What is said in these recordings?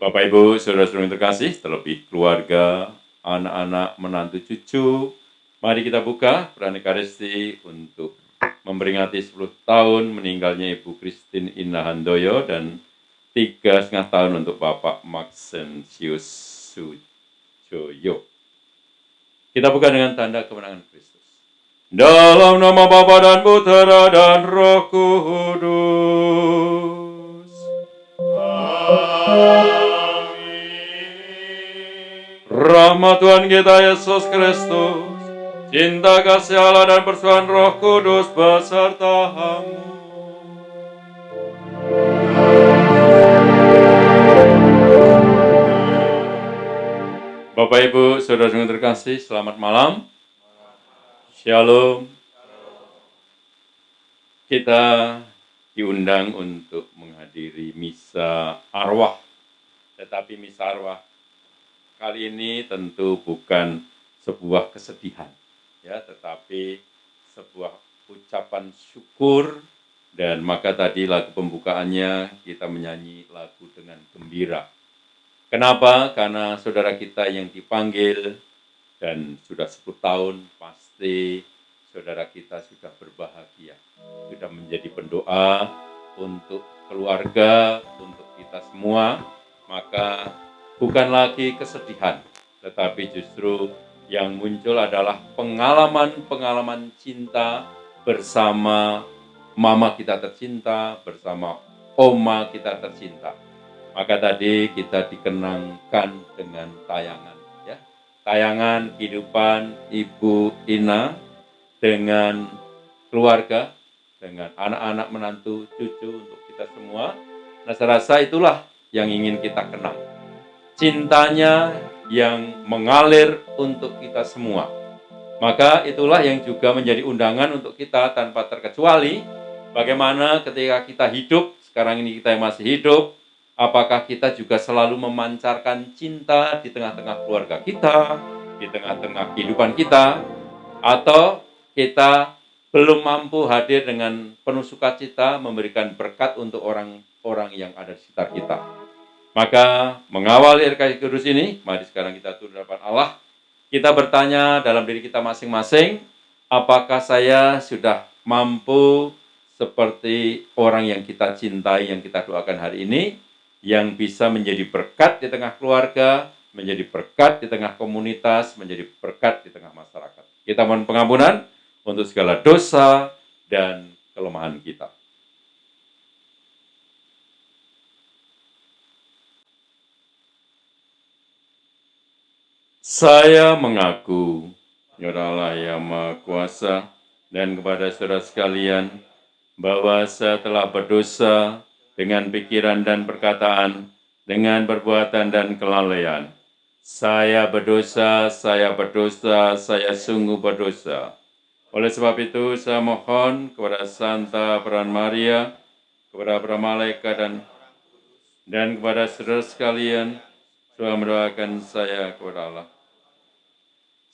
Bapak, Ibu, saudara-saudara yang terkasih, terlebih keluarga, anak-anak, menantu, cucu, mari kita buka perayaan Ekaristi untuk memperingati 10 tahun meninggalnya Ibu Christine Ina Handoyo dan 3,5 tahun untuk Bapak Maxensius Sujoyo. Kita buka dengan tanda kemenangan Kristus. Dalam nama Bapa dan Putera dan Roh Kudus. Rahmat Tuhan kita Yesus Kristus, cinta kasih Allah dan persekutuan Roh Kudus besertamu. Bapak, Ibu, saudara-saudara yang terkasih, selamat malam. Shalom. Kita diundang untuk menghadiri misa arwah. Tetapi misa arwah kali ini tentu bukan sebuah kesedihan, ya, tetapi sebuah ucapan syukur. Dan maka tadi lagu pembukaannya kita menyanyi lagu dengan gembira. Kenapa? Karena saudara kita yang dipanggil dan sudah 10 tahun, pasti saudara kita sudah berbahagia, sudah menjadi pendoa untuk keluarga, untuk kita semua. Maka bukan lagi kesedihan, tetapi justru yang muncul adalah pengalaman-pengalaman cinta bersama mama kita tercinta, bersama oma kita tercinta. Maka tadi kita dikenangkan dengan tayangan, ya, tayangan kehidupan Ibu Ina dengan keluarga, dengan anak-anak, menantu, cucu untuk kita semua. Nah, saya rasa itulah yang ingin kita kenang. Cintanya yang mengalir untuk kita semua. Maka itulah yang juga menjadi undangan untuk kita tanpa terkecuali. Bagaimana ketika kita hidup, sekarang ini kita yang masih hidup, apakah kita juga selalu memancarkan cinta di tengah-tengah keluarga kita, di tengah-tengah kehidupan kita, atau kita belum mampu hadir dengan penuh sukacita memberikan berkat untuk orang-orang yang ada di sekitar kita. Maka mengawali Ekaristi Kudus ini, mari sekarang kita turun hadapan Allah. Kita bertanya dalam diri kita masing-masing, apakah saya sudah mampu seperti orang yang kita cintai, yang kita doakan hari ini, yang bisa menjadi berkat di tengah keluarga, menjadi berkat di tengah komunitas, menjadi berkat di tengah masyarakat. Kita mohon pengampunan untuk segala dosa dan kelemahan kita. Saya mengaku kepada Allah yang Maha Kuasa dan kepada saudara sekalian bahwa saya telah berdosa dengan pikiran dan perkataan, dengan perbuatan dan kelalaian. Saya berdosa, saya sungguh berdosa. Oleh sebab itu, saya mohon kepada Santa Peran Maria, kepada para malaikat dan kepada saudara sekalian, supaya mendoakan saya kepada Allah.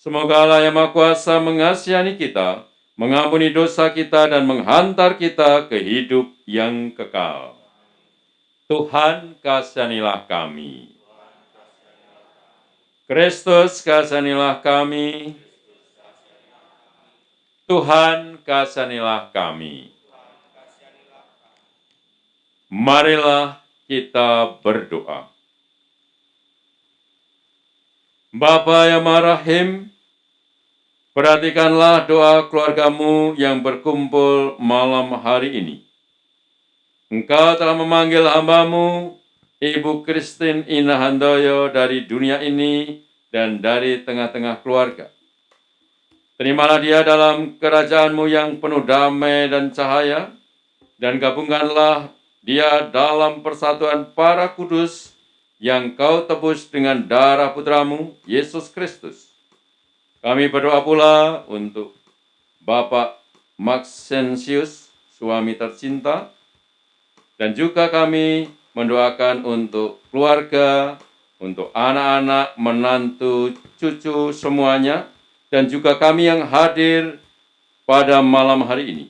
Semoga Allah yang Maha Kuasa mengasihani kita, mengampuni dosa kita, dan menghantar kita ke hidup yang kekal. Tuhan, kasihanilah kami. Kristus, kasihanilah kami. Tuhan, kasihanilah kami. Marilah kita berdoa. Bapa yang Maha Rahim, perhatikanlah doa keluargamu yang berkumpul malam hari ini. Engkau telah memanggil hamba-Mu, Ibu Christine Ina Handoyo, dari dunia ini dan dari tengah-tengah keluarga. Terimalah dia dalam kerajaan-Mu yang penuh damai dan cahaya, dan gabungkanlah dia dalam persatuan para kudus yang Kau tebus dengan darah Putra-Mu, Yesus Kristus. Kami berdoa pula untuk Bapak Maxensius, suami tercinta, dan juga kami mendoakan untuk keluarga, untuk anak-anak, menantu, cucu semuanya, dan juga kami yang hadir pada malam hari ini.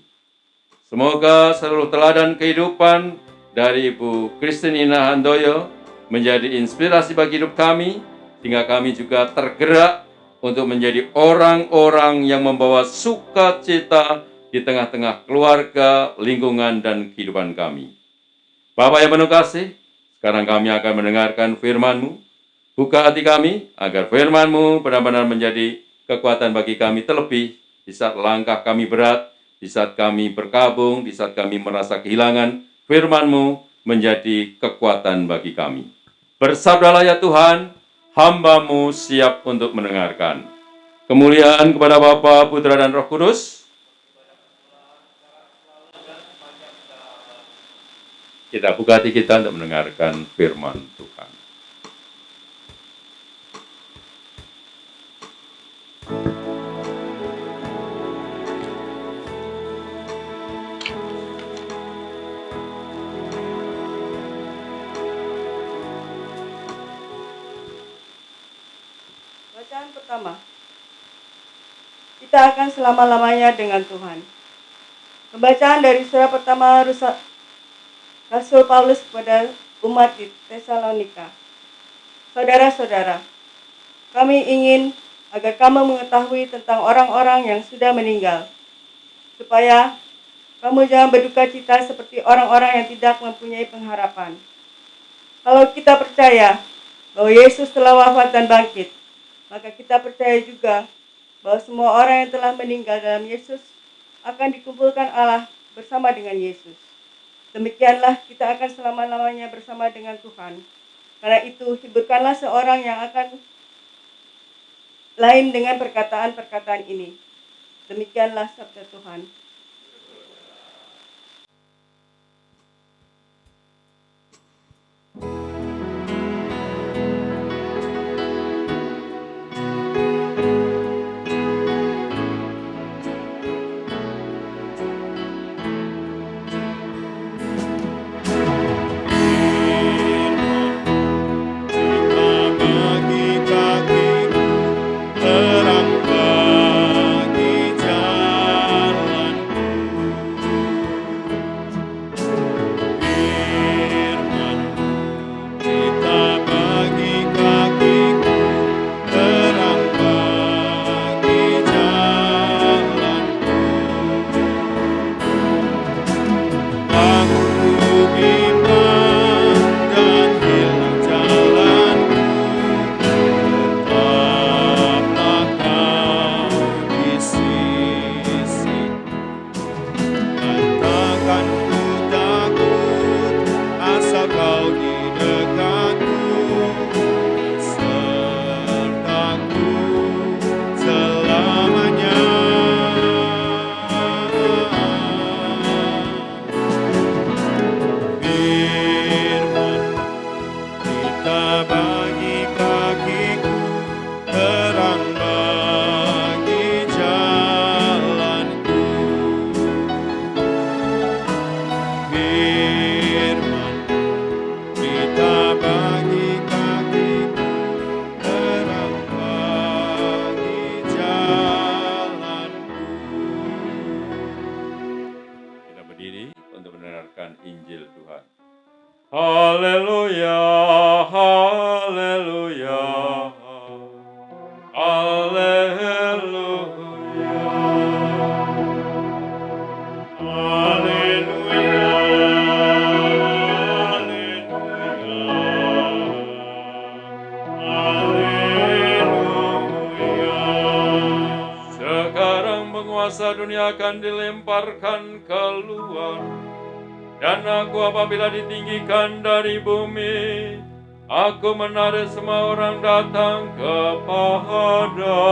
Semoga seluruh teladan kehidupan dari Ibu Christine Ina Handoyo menjadi inspirasi bagi hidup kami, sehingga kami juga tergerak untuk menjadi orang-orang yang membawa sukacita di tengah-tengah keluarga, lingkungan, dan kehidupan kami. Bapak yang penuh kasih, sekarang kami akan mendengarkan firman-Mu. Buka hati kami agar firman-Mu benar-benar menjadi kekuatan bagi kami, terlebih di saat langkah kami berat, di saat kami berkabung, di saat kami merasa kehilangan. Firman-Mu menjadi kekuatan bagi kami. Bersabdalah ya Tuhan, hamba-Mu siap untuk mendengarkan. Kemuliaan kepada Bapa, Putra, dan Roh Kudus. Kita buka hati kita untuk mendengarkan firman Tuhan. Bacaan pertama. Kita akan selama-lamanya dengan Tuhan. Pembacaan dari surat pertama Rasul Paulus kepada umat di Tesalonika. Saudara-saudara, kami ingin agar kamu mengetahui tentang orang-orang yang sudah meninggal, supaya kamu jangan berduka cita seperti orang-orang yang tidak mempunyai pengharapan. Kalau kita percaya bahwa Yesus telah wafat dan bangkit, maka kita percaya juga bahwa semua orang yang telah meninggal dalam Yesus akan dikumpulkan Allah bersama dengan Yesus. Demikianlah kita akan selama-lamanya bersama dengan Tuhan. Karena itu, hiburkanlah seorang yang akan lain dengan perkataan-perkataan ini. Demikianlah sabda Tuhan. Injil Tuhan. Haleluya, haleluya, haleluya, haleluya, haleluya. Sekarang penguasa dunia akan dilemparkan keluar. Dan aku apabila ditinggikan dari bumi, aku menarik semua orang datang kepadaku.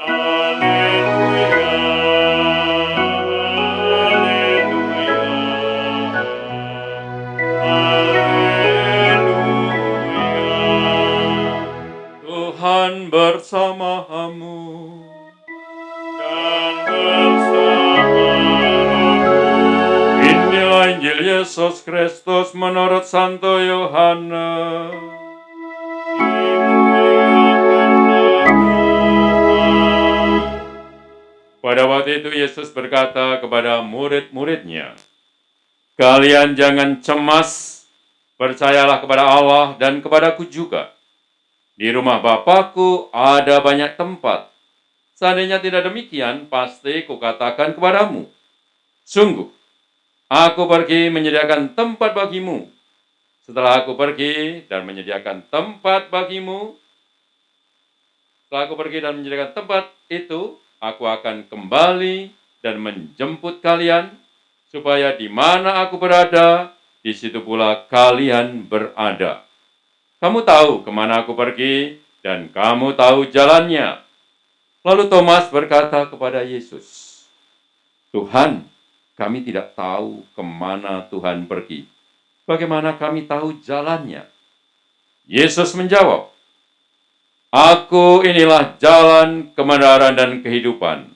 Haleluya, haleluya, haleluya. Tuhan bersamamu dan bersama. Inilah Injil Yesus Kristus menurut Santo Yohanes. Pada waktu itu Yesus berkata kepada murid-muridnya, Kalian jangan cemas, percayalah kepada Allah dan kepadaku juga. Di rumah Bapakku ada banyak tempat. Seandainya tidak demikian, pasti kukatakan kepadamu. Sungguh, aku pergi menyediakan tempat bagimu. Setelah aku pergi dan menyediakan tempat bagimu, setelah aku pergi dan menyediakan tempat itu, aku akan kembali dan menjemput kalian, supaya di mana aku berada, di situ pula kalian berada. Kamu tahu kemana aku pergi, dan kamu tahu jalannya. Lalu Thomas berkata kepada Yesus, Tuhan, kami tidak tahu kemana Tuhan pergi. Bagaimana kami tahu jalannya? Yesus menjawab, Aku inilah jalan, kebenaran, dan kehidupan.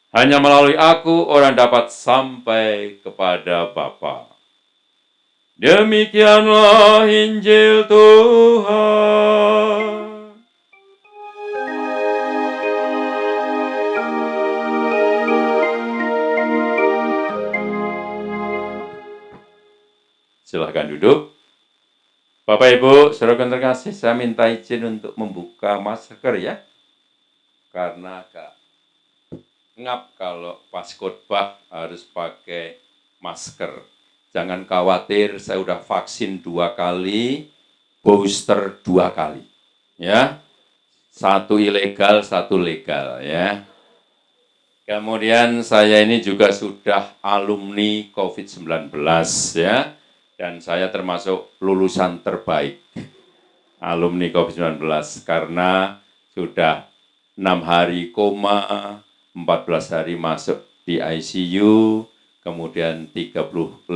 Hanya melalui aku orang dapat sampai kepada Bapa. Demikianlah Injil Tuhan. Silahkan duduk. Bapak Ibu, saudara terkasih, saya minta izin untuk membuka masker ya. Karena agak ngap kalau pas khotbah harus pakai masker. Jangan khawatir, saya udah vaksin 2 kali, booster 2 kali. Ya, 1 ilegal, 1 legal ya. Kemudian saya ini juga sudah alumni COVID-19 ya. Dan saya termasuk lulusan terbaik alumni COVID-19 karena sudah 6 hari koma, 14 hari masuk di ICU, kemudian 35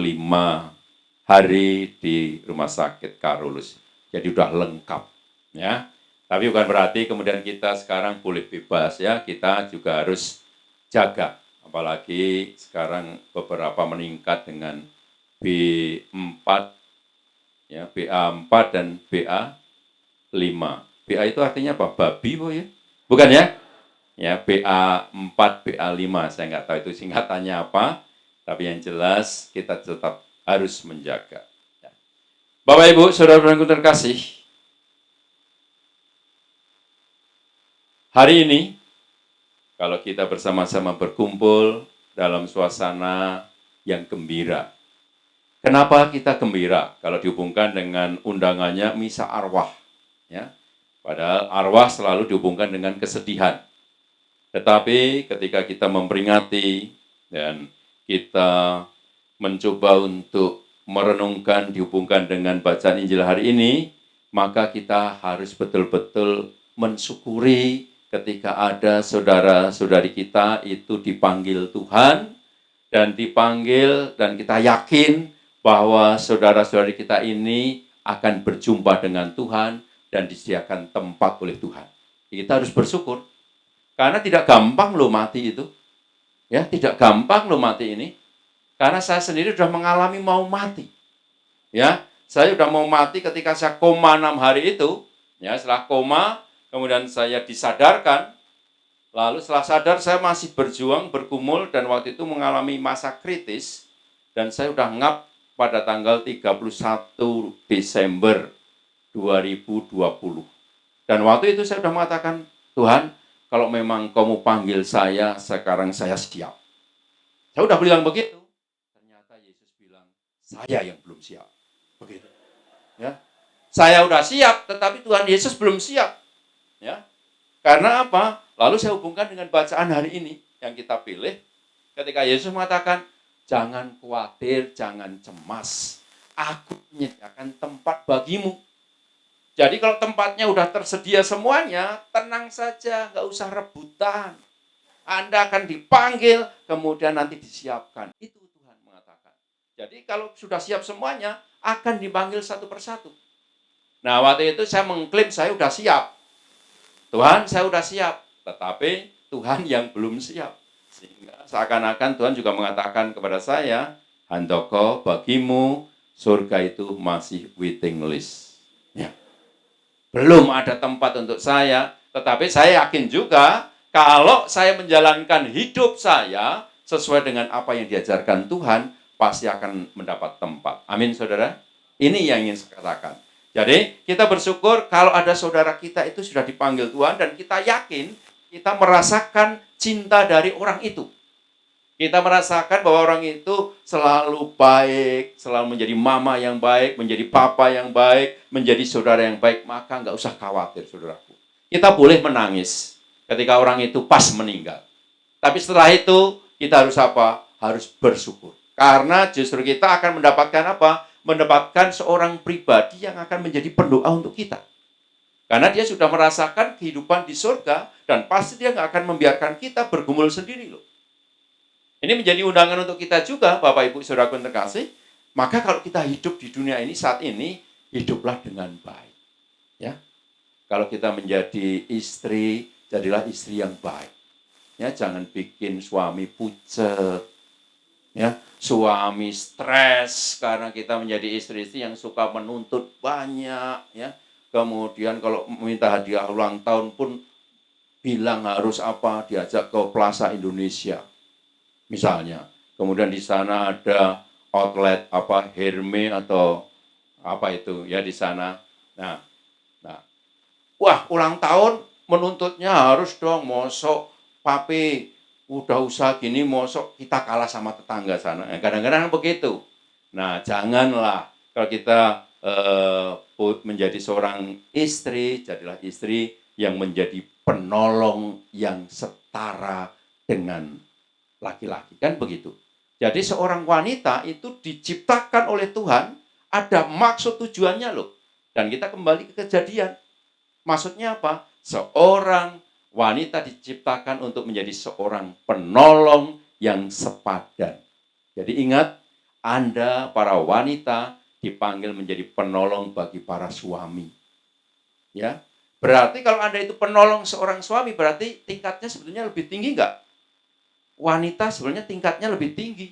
hari di rumah sakit Karolus. Jadi udah lengkap ya. Tapi bukan berarti kemudian kita sekarang boleh bebas ya, kita juga harus jaga. Apalagi sekarang beberapa meningkat dengan B4 ya, BA4 dan BA5. BA itu artinya apa? Babi bu ya? Bukan ya? Ya, BA4, BA5, saya nggak tahu itu singkatannya apa, tapi yang jelas kita tetap harus menjaga. Ya. Bapak Ibu, saudara-saudaraku terkasih, hari ini kalau kita bersama-sama berkumpul dalam suasana yang gembira. Kenapa kita gembira? Kalau dihubungkan dengan undangannya misa arwah. Ya. Padahal arwah selalu dihubungkan dengan kesedihan. Tetapi ketika kita memperingati dan kita mencoba untuk merenungkan dihubungkan dengan bacaan Injil hari ini, maka kita harus betul-betul mensyukuri ketika ada saudara-saudari kita itu dipanggil Tuhan dan dipanggil dan kita yakin bahwa saudara-saudari kita ini akan berjumpa dengan Tuhan dan disediakan tempat oleh Tuhan. Kita harus bersyukur. Karena tidak gampang loh mati itu. Ya, tidak gampang loh mati ini. Karena saya sendiri sudah mengalami mau mati. Ya, saya sudah mau mati ketika saya koma 6 hari itu. Ya, setelah koma, kemudian saya disadarkan. Lalu setelah sadar saya masih berjuang, bergumul dan waktu itu mengalami masa kritis dan saya sudah ngap pada tanggal 31 Desember 2020. Dan waktu itu saya sudah mengatakan, Tuhan, kalau memang kamu panggil saya, sekarang saya siap. Saya udah bilang begitu. Ternyata Yesus bilang, saya yang belum siap. Begitu. Ya. Saya udah siap, tetapi Tuhan Yesus belum siap. Ya. Karena apa? Lalu saya hubungkan dengan bacaan hari ini yang kita pilih. Ketika Yesus mengatakan, jangan khawatir, jangan cemas. Aku menyediakan tempat bagimu. Jadi kalau tempatnya udah tersedia semuanya, tenang saja, nggak usah rebutan. Anda akan dipanggil, kemudian nanti disiapkan. Itu Tuhan mengatakan. Jadi kalau sudah siap semuanya, akan dipanggil satu persatu. Nah, waktu itu saya mengklaim saya sudah siap. Tuhan, saya sudah siap. Tetapi Tuhan yang belum siap. Sehingga seakan-akan Tuhan juga mengatakan kepada saya, Handoko, bagimu surga itu masih waiting list. Ya. Belum ada tempat untuk saya, tetapi saya yakin juga kalau saya menjalankan hidup saya sesuai dengan apa yang diajarkan Tuhan, pasti akan mendapat tempat. Amin, saudara. Ini yang ingin saya katakan. Jadi kita bersyukur kalau ada saudara kita itu sudah dipanggil Tuhan dan kita yakin kita merasakan cinta dari orang itu. Kita merasakan bahwa orang itu selalu baik, selalu menjadi mama yang baik, menjadi papa yang baik, menjadi saudara yang baik, maka nggak usah khawatir, saudaraku. Kita boleh menangis ketika orang itu pas meninggal. Tapi setelah itu, kita harus apa? Harus bersyukur. Karena justru kita akan mendapatkan apa? Mendapatkan seorang pribadi yang akan menjadi pendoa untuk kita. Karena dia sudah merasakan kehidupan di surga, dan pasti dia nggak akan membiarkan kita bergumul sendiri loh. Ini menjadi undangan untuk kita juga, Bapak Ibu Saudaraku yang terkasih. Maka kalau kita hidup di dunia ini saat ini, hiduplah dengan baik. Ya, kalau kita menjadi istri, jadilah istri yang baik. Ya, jangan bikin suami pucet. Ya, suami stres karena kita menjadi istri-istri yang suka menuntut banyak. Ya, kemudian kalau minta hadiah ulang tahun pun bilang harus apa, diajak ke Plaza Indonesia. Misalnya, kemudian di sana ada outlet apa Hermes atau apa itu ya di sana. Nah, wah ulang tahun menuntutnya harus dong, mosok papi udah usaha gini, mosok kita kalah sama tetangga sana. Kadang-kadang begitu. Nah, janganlah kalau kita menjadi seorang istri, jadilah istri yang menjadi penolong yang setara dengan laki-laki, kan begitu. Jadi seorang wanita itu diciptakan oleh Tuhan, ada maksud tujuannya loh. Dan kita kembali ke Kejadian. Maksudnya apa? Seorang wanita diciptakan untuk menjadi seorang penolong yang sepadan. Jadi ingat, Anda para wanita dipanggil menjadi penolong bagi para suami. Ya, berarti kalau Anda itu penolong seorang suami, berarti tingkatnya sebetulnya lebih tinggi enggak? Wanita sebenarnya tingkatnya lebih tinggi.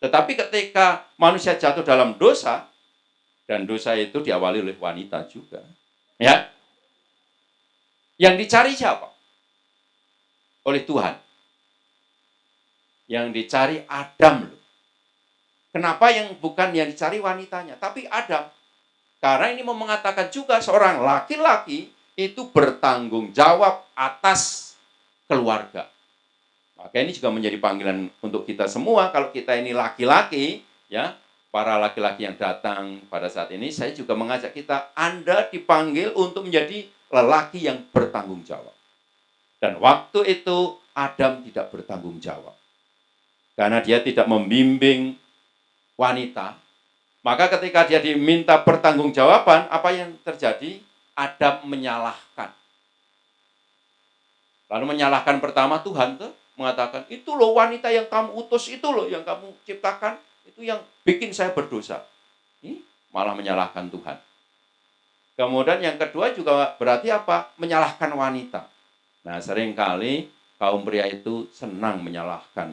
Tetapi ketika manusia jatuh dalam dosa, dan dosa itu diawali oleh wanita juga. Ya. Yang dicari siapa? Oleh Tuhan. Yang dicari Adam. Kenapa bukan yang dicari wanitanya, tapi Adam? Karena ini mau mengatakan juga seorang laki-laki itu bertanggung jawab atas keluarga. Maka ini juga menjadi panggilan untuk kita semua. Kalau kita ini laki-laki, ya, para laki-laki yang datang pada saat ini, saya juga mengajak kita, Anda dipanggil untuk menjadi lelaki yang bertanggung jawab. Dan waktu itu Adam tidak bertanggung jawab. Karena dia tidak membimbing wanita. Maka ketika dia diminta pertanggungjawaban, apa yang terjadi? Adam menyalahkan. Lalu menyalahkan pertama Tuhan tuh. Mengatakan, itu loh wanita yang kamu utus, itu loh yang kamu ciptakan, itu yang bikin saya berdosa. Ini malah menyalahkan Tuhan. Kemudian yang kedua juga berarti apa? Menyalahkan wanita. Nah, seringkali kaum pria itu senang menyalahkan.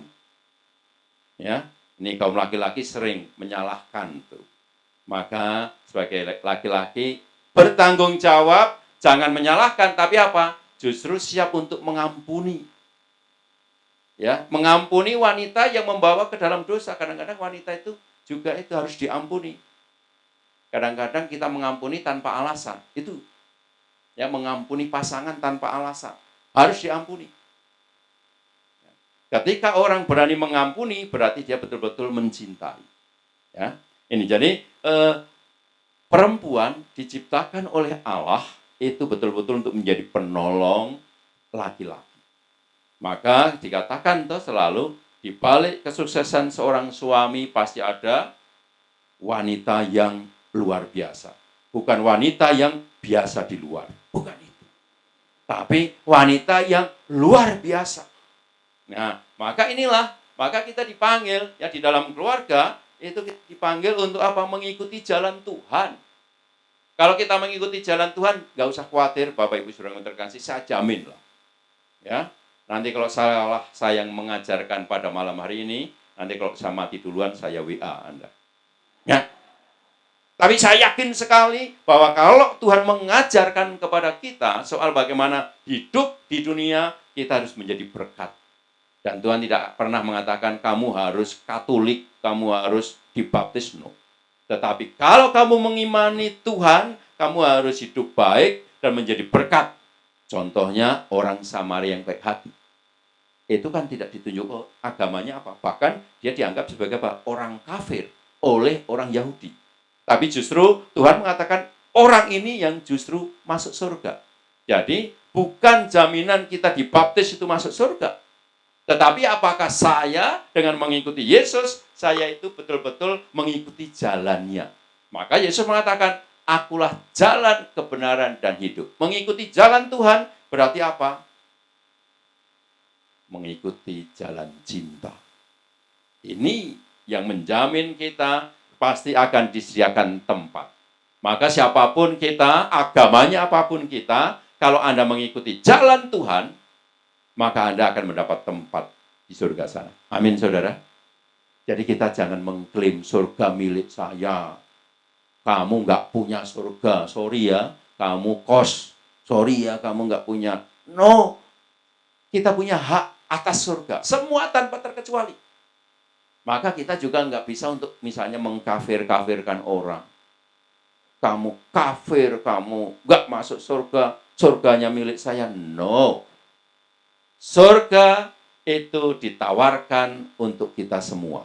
Ya, ini kaum laki-laki sering menyalahkan tuh. Maka sebagai laki-laki bertanggung jawab, jangan menyalahkan, tapi apa? Justru siap untuk mengampuni. Ya, mengampuni wanita yang membawa ke dalam dosa. Kadang-kadang wanita itu juga itu harus diampuni. Kadang-kadang kita mengampuni tanpa alasan. Itu ya, mengampuni pasangan tanpa alasan. Harus diampuni. Ketika orang berani mengampuni, berarti dia betul-betul mencintai. Ya, ini jadi perempuan diciptakan oleh Allah itu betul-betul untuk menjadi penolong laki-laki. Maka dikatakan tuh selalu di balik kesuksesan seorang suami pasti ada wanita yang luar biasa. Bukan wanita yang biasa di luar. Bukan itu. Tapi wanita yang luar biasa. Nah, maka kita dipanggil ya di dalam keluarga itu dipanggil untuk apa? Mengikuti jalan Tuhan. Kalau kita mengikuti jalan Tuhan, nggak usah khawatir, Bapak Ibu Saudara yang terkasih, saya jamin lah. Ya, nanti kalau saya yang mengajarkan pada malam hari ini, nanti kalau saya mati duluan, saya WA Anda. Ya. Tapi saya yakin sekali bahwa kalau Tuhan mengajarkan kepada kita soal bagaimana hidup di dunia, kita harus menjadi berkat. Dan Tuhan tidak pernah mengatakan kamu harus Katolik, kamu harus dibaptis, no. Tetapi kalau kamu mengimani Tuhan, kamu harus hidup baik dan menjadi berkat. Contohnya orang Samaria yang baik hati. Itu kan tidak ditunjuk agamanya apa. Bahkan dia dianggap sebagai apa? Orang kafir oleh orang Yahudi. Tapi justru Tuhan mengatakan orang ini yang justru masuk surga. Jadi bukan jaminan kita dibaptis itu masuk surga. Tetapi apakah saya dengan mengikuti Yesus, saya itu betul-betul mengikuti jalannya. Maka Yesus mengatakan, akulah jalan kebenaran dan hidup. Mengikuti jalan Tuhan berarti apa? Mengikuti jalan cinta. Ini yang menjamin kita pasti akan disediakan tempat. Maka siapapun kita, agamanya apapun kita, kalau Anda mengikuti jalan Tuhan, maka Anda akan mendapat tempat di surga sana. Amin, saudara. Jadi kita jangan mengklaim surga milik saya. Kamu nggak punya surga, sorry ya. Kamu kos, sorry ya, kamu nggak punya. No, kita punya hak atas surga. Semua tanpa terkecuali. Maka kita juga nggak bisa untuk misalnya mengkafir-kafirkan orang. Kamu kafir, kamu nggak masuk surga, surganya milik saya. No. Surga itu ditawarkan untuk kita semua.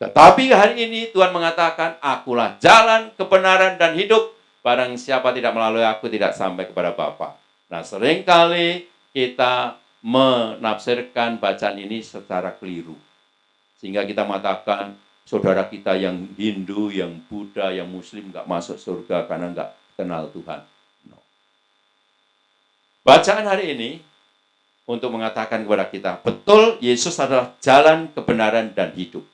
Tetapi hari ini Tuhan mengatakan, akulah jalan, kebenaran, dan hidup. Barang siapa tidak melalui aku tidak sampai kepada Bapa. Nah, seringkali kita menafsirkan bacaan ini secara keliru. Sehingga kita mengatakan, saudara kita yang Hindu, yang Buddha, yang Muslim nggak masuk surga karena nggak kenal Tuhan. No. Bacaan hari ini untuk mengatakan kepada kita, betul Yesus adalah jalan, kebenaran, dan hidup.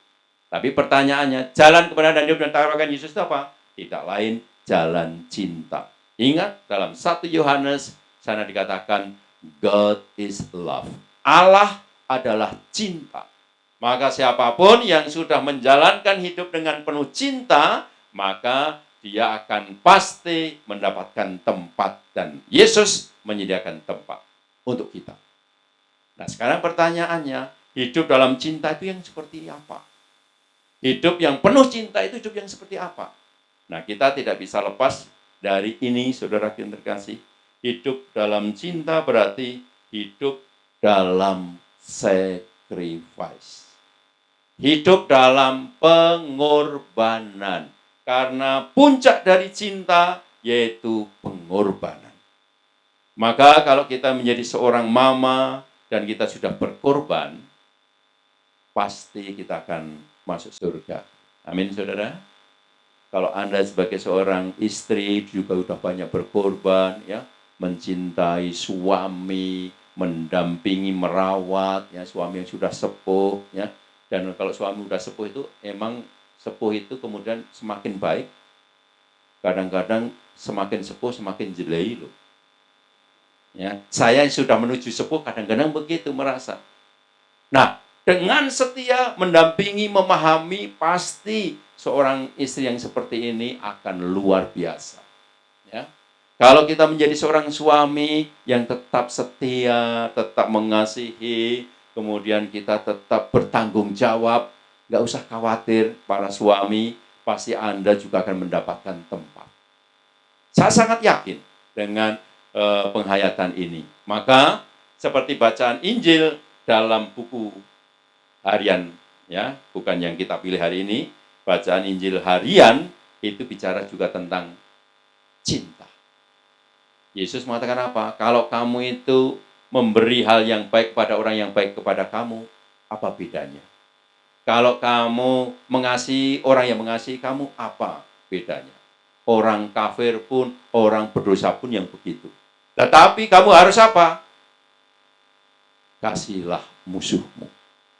Tapi pertanyaannya, jalan kebenaran dan hidup dan tawarkan Yesus itu apa? Tidak lain, jalan cinta. Ingat, dalam 1 Yohanes, sana dikatakan, God is love. Allah adalah cinta. Maka siapapun yang sudah menjalankan hidup dengan penuh cinta, maka dia akan pasti mendapatkan tempat. Dan Yesus menyediakan tempat untuk kita. Nah, sekarang pertanyaannya, hidup dalam cinta itu yang seperti apa? Hidup yang penuh cinta itu hidup yang seperti apa? Nah, kita tidak bisa lepas dari ini, saudara yang terkasih. Hidup dalam cinta berarti hidup dalam sacrifice. Hidup dalam pengorbanan. Karena puncak dari cinta yaitu pengorbanan. Maka kalau kita menjadi seorang mama, dan kita sudah berkorban, pasti kita akan masuk surga. Amin, saudara. Kalau Anda sebagai seorang istri juga sudah banyak berkorban, ya, mencintai suami, mendampingi, merawat, ya, suami yang sudah sepuh, ya. Dan kalau suami sudah sepuh itu, emang sepuh itu kemudian semakin baik. Kadang-kadang semakin sepuh semakin jelek loh. Ya, saya yang sudah menuju sepuh kadang-kadang begitu merasa. Nah, dengan setia mendampingi, memahami, pasti seorang istri yang seperti ini akan luar biasa. Ya. Kalau kita menjadi seorang suami yang tetap setia, tetap mengasihi, kemudian kita tetap bertanggung jawab, nggak usah khawatir para suami, pasti Anda juga akan mendapatkan tempat. Saya sangat yakin dengan penghayatan ini. Maka seperti bacaan Injil dalam buku harian, ya, bukan yang kita pilih hari ini, bacaan Injil harian itu bicara juga tentang cinta. Yesus mengatakan apa? Kalau kamu itu memberi hal yang baik kepada orang yang baik kepada kamu, apa bedanya? Kalau kamu mengasihi orang yang mengasihi kamu, apa bedanya? Orang kafir pun, orang berdosa pun yang begitu. Tetapi kamu harus apa? Kasihilah musuhmu.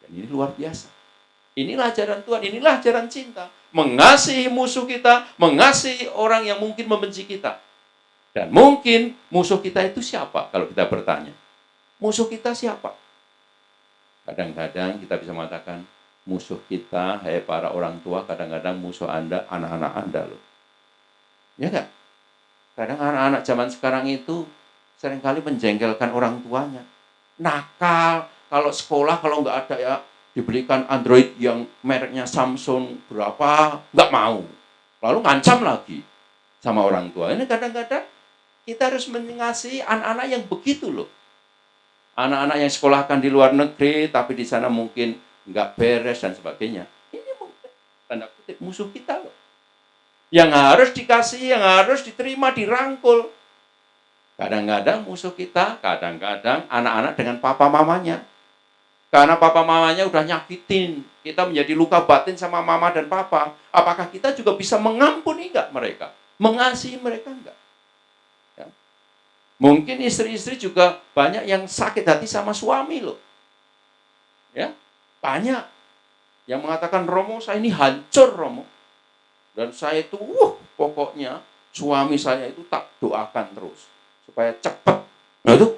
Dan ini luar biasa. Inilah ajaran Tuhan, inilah ajaran cinta. Mengasihi musuh kita, mengasihi orang yang mungkin membenci kita. Dan mungkin musuh kita itu siapa kalau kita bertanya? Musuh kita siapa? Kadang-kadang kita bisa mengatakan, musuh kita, hai para orang tua, kadang-kadang musuh Anda, anak-anak Anda loh. Ya enggak? Kadang anak-anak zaman sekarang itu seringkali menjengkelkan orang tuanya. Nakal, kalau sekolah kalau nggak ada ya dibelikan Android yang mereknya Samsung berapa, nggak mau. Lalu ngancam lagi sama orang tua. Ini kadang-kadang kita harus mengasihi anak-anak yang begitu loh. Anak-anak yang sekolahkan di luar negeri, tapi di sana mungkin nggak beres dan sebagainya. Ini mungkin tanda kutip musuh kita loh. Yang harus dikasih, yang harus diterima, dirangkul. Kadang-kadang musuh kita, kadang-kadang anak-anak dengan papa mamanya. Karena papa mamanya udah nyakitin, kita menjadi luka batin sama mama dan papa. Apakah kita juga bisa mengampuni enggak mereka? Mengasihi mereka enggak? Ya. Mungkin istri-istri juga banyak yang sakit hati sama suami loh. Ya, banyak yang mengatakan, Romo saya ini hancur Romo. Dan saya itu, pokoknya suami saya itu tak doakan terus. Supaya cepat. Nah itu,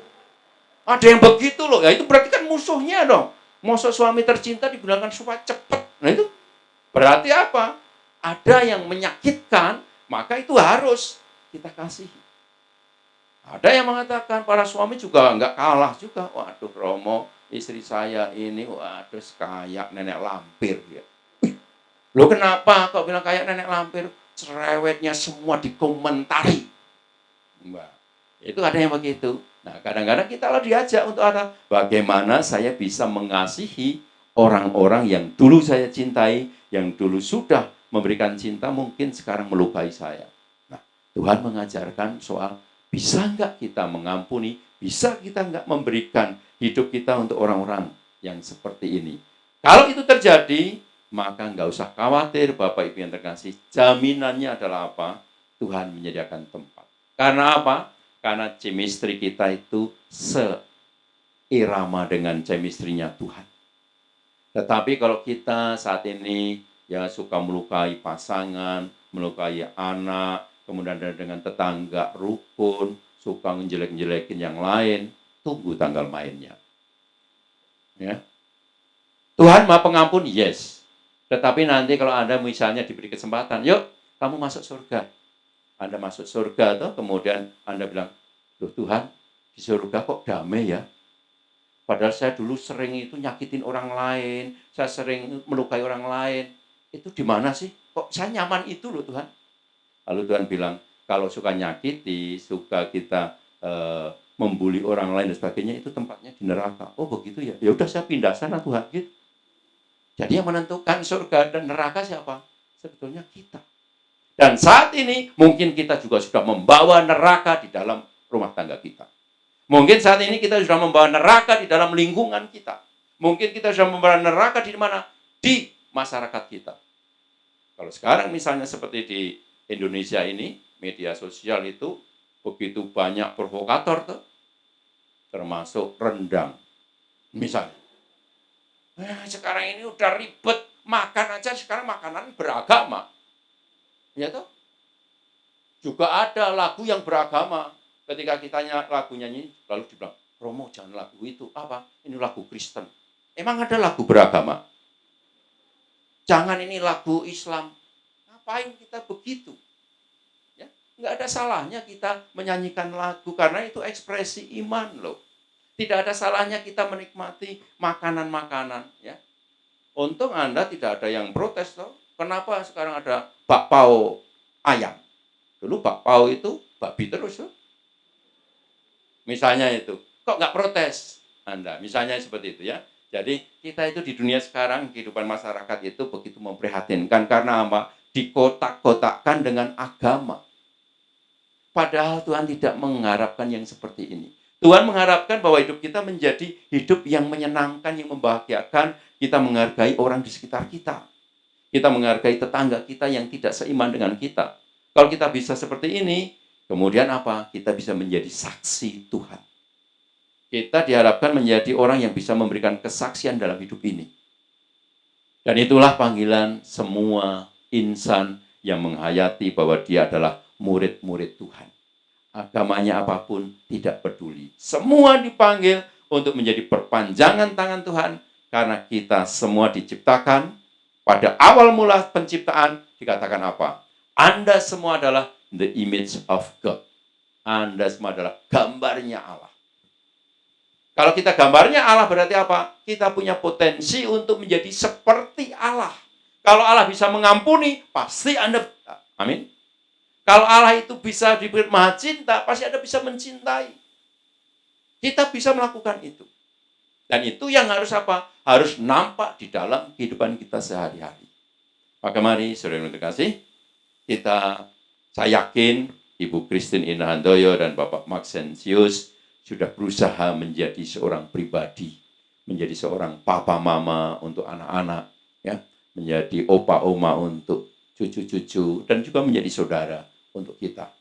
ada yang begitu loh. Ya itu berarti kan musuhnya dong. Masa suami tercinta digunakan supaya cepat. Nah itu berarti apa? Ada yang menyakitkan, maka itu harus kita kasihi. Ada yang mengatakan para suami juga nggak kalah juga. Waduh Romo, istri saya ini, waduh kayak nenek lampir. Ya. Loh kenapa kok bilang kayak nenek lampir? Cerewetnya semua dikomentari. Mbak, itu ada yang begitu. Nah, kadang-kadang kita lo diajak untuk apa? Bagaimana saya bisa mengasihi orang-orang yang dulu saya cintai, yang dulu sudah memberikan cinta, mungkin sekarang melukai saya. Nah, Tuhan mengajarkan soal bisa nggak kita mengampuni, bisa kita nggak memberikan hidup kita untuk orang-orang yang seperti ini. Kalau itu terjadi, maka nggak usah khawatir, Bapak Ibu yang terkasih. Jaminannya adalah apa? Tuhan menyediakan tempat. Karena apa? Karena chemistry kita itu seirama dengan chemistry-nya Tuhan. Tetapi kalau kita saat ini ya suka melukai pasangan, melukai anak, kemudian dengan tetangga rukun, suka ngejelek-jelekin yang lain, tunggu tanggal mainnya. Ya. Tuhan Maha Pengampun, yes. Tetapi nanti kalau Anda misalnya diberi kesempatan, yuk kamu masuk surga. Anda masuk surga tuh, kemudian Anda bilang, loh Tuhan, di surga kok damai ya? Padahal saya dulu sering itu nyakitin orang lain, saya sering melukai orang lain. Itu di mana sih? Kok saya nyaman itu loh Tuhan? Lalu Tuhan bilang, kalau suka nyakiti, suka kita membuli orang lain dan sebagainya, itu tempatnya di neraka. Oh begitu ya? Ya udah saya pindah sana Tuhan. Gitu. Jadi yang menentukan surga dan neraka siapa? Sebetulnya kita. Dan saat ini mungkin kita juga sudah membawa neraka di dalam rumah tangga kita. Mungkin saat ini kita sudah membawa neraka di dalam lingkungan kita. Mungkin kita sudah membawa neraka di mana? Di masyarakat kita. Kalau sekarang misalnya seperti di Indonesia ini, media sosial itu begitu banyak provokator tuh. Termasuk rendang. Misalnya. Sekarang ini udah ribet, makan aja sekarang makanan beragama. Ya toh? Juga ada lagu yang beragama. Ketika kita lagu nyanyi, lalu dibilang, Romo jangan lagu itu. Apa? Ini lagu Kristen. Emang ada lagu beragama? Jangan ini lagu Islam. Ngapain kita begitu? Ya, nggak ada salahnya kita menyanyikan lagu, karena itu ekspresi iman loh. Tidak ada salahnya kita menikmati makanan-makanan. Ya. Untung Anda tidak ada yang protes loh. Kenapa sekarang ada bakpao ayam? Dulu bakpao itu babi terus loh. Misalnya itu. Kok nggak protes Anda? Misalnya seperti itu ya. Jadi kita itu di dunia sekarang, kehidupan masyarakat itu begitu memprihatinkan. Karena apa? Dikotak-kotakkan dengan agama. Padahal Tuhan tidak mengharapkan yang seperti ini. Tuhan mengharapkan bahwa hidup kita menjadi hidup yang menyenangkan, yang membahagiakan. Kita menghargai orang di sekitar kita. Kita menghargai tetangga kita yang tidak seiman dengan kita. Kalau kita bisa seperti ini, kemudian apa? Kita bisa menjadi saksi Tuhan. Kita diharapkan menjadi orang yang bisa memberikan kesaksian dalam hidup ini. Dan itulah panggilan semua insan yang menghayati bahwa dia adalah murid-murid Tuhan. Agamanya apapun tidak peduli. Semua dipanggil untuk menjadi perpanjangan tangan Tuhan, karena kita semua diciptakan pada awal mula penciptaan dikatakan apa? Anda semua adalah the image of God. Anda semua adalah gambarnya Allah. Kalau kita gambarnya Allah berarti apa? Kita punya potensi untuk menjadi seperti Allah. Kalau Allah bisa mengampuni, pasti Anda, amin. Kalau Allah itu bisa diberi maha cinta, pasti Anda bisa mencintai. Kita bisa melakukan itu. Dan itu yang harus apa? Harus nampak di dalam kehidupan kita sehari-hari. Maka mari, saudara yang terkasih, saya yakin Ibu Christine Indah Handoyo dan Bapak Maxensius sudah berusaha menjadi seorang pribadi, menjadi seorang papa mama untuk anak-anak, ya, menjadi opa oma untuk cucu-cucu, dan juga menjadi saudara untuk kita.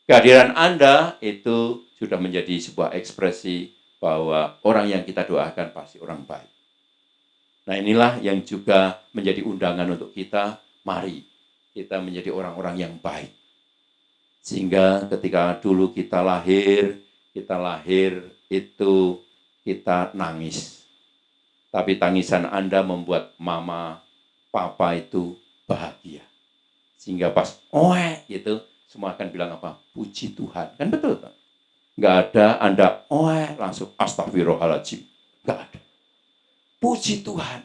Kehadiran Anda itu sudah menjadi sebuah ekspresi bahwa orang yang kita doakan pasti orang baik. Nah, inilah yang juga menjadi undangan untuk kita. Mari kita menjadi orang-orang yang baik. Sehingga ketika dulu kita lahir itu kita nangis. Tapi tangisan Anda membuat mama, papa itu bahagia. Sehingga pas gitu, semua akan bilang apa? Puji Tuhan. Kan betul, Pak? Nggak ada Anda langsung astagfirullahaladzim. Nggak ada. Puji Tuhan.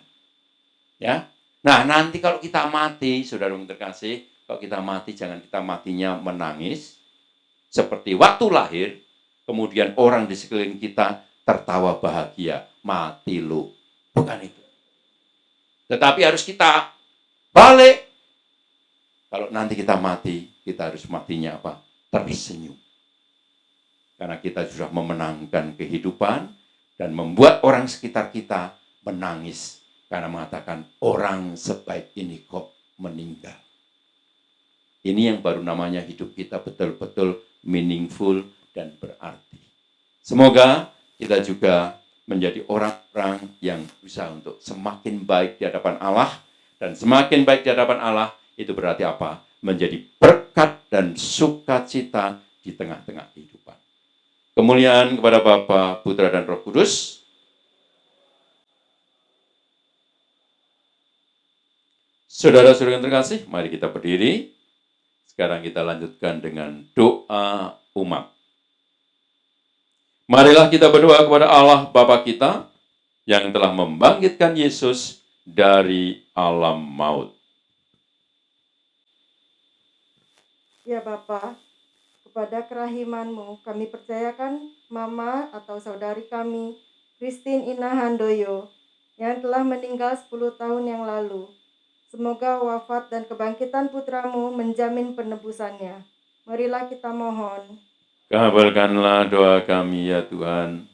Ya. Nah, nanti kalau kita mati, saudara yang terkasih, kalau kita mati, jangan kita matinya menangis. Seperti waktu lahir, kemudian orang di sekeliling kita tertawa bahagia. Mati lu. Bukan itu. Tetapi harus kita balik. Kalau nanti kita mati, kita harus matinya apa? Tersenyum. Karena kita sudah memenangkan kehidupan dan membuat orang sekitar kita menangis. Karena mengatakan orang sebaik ini kok meninggal. Ini yang baru namanya hidup kita betul-betul meaningful dan berarti. Semoga kita juga menjadi orang-orang yang berusaha untuk semakin baik di hadapan Allah. Dan semakin baik di hadapan Allah, itu berarti apa? Menjadi berkat dan sukacita di tengah-tengah kehidupan. Kemuliaan kepada Bapa, Putra, dan Roh Kudus. Saudara-saudara yang terkasih, mari kita berdiri. Sekarang kita lanjutkan dengan doa umat. Marilah kita berdoa kepada Allah Bapa kita yang telah membangkitkan Yesus dari alam maut. Ya Bapa, kepada kerahiman-Mu kami percayakan Mama atau saudari kami, Christine Indah Handoyo, yang telah meninggal 10 tahun yang lalu. Semoga wafat dan kebangkitan putra-Mu menjamin penebusannya. Marilah kita mohon. Kabulkanlah doa kami ya Tuhan.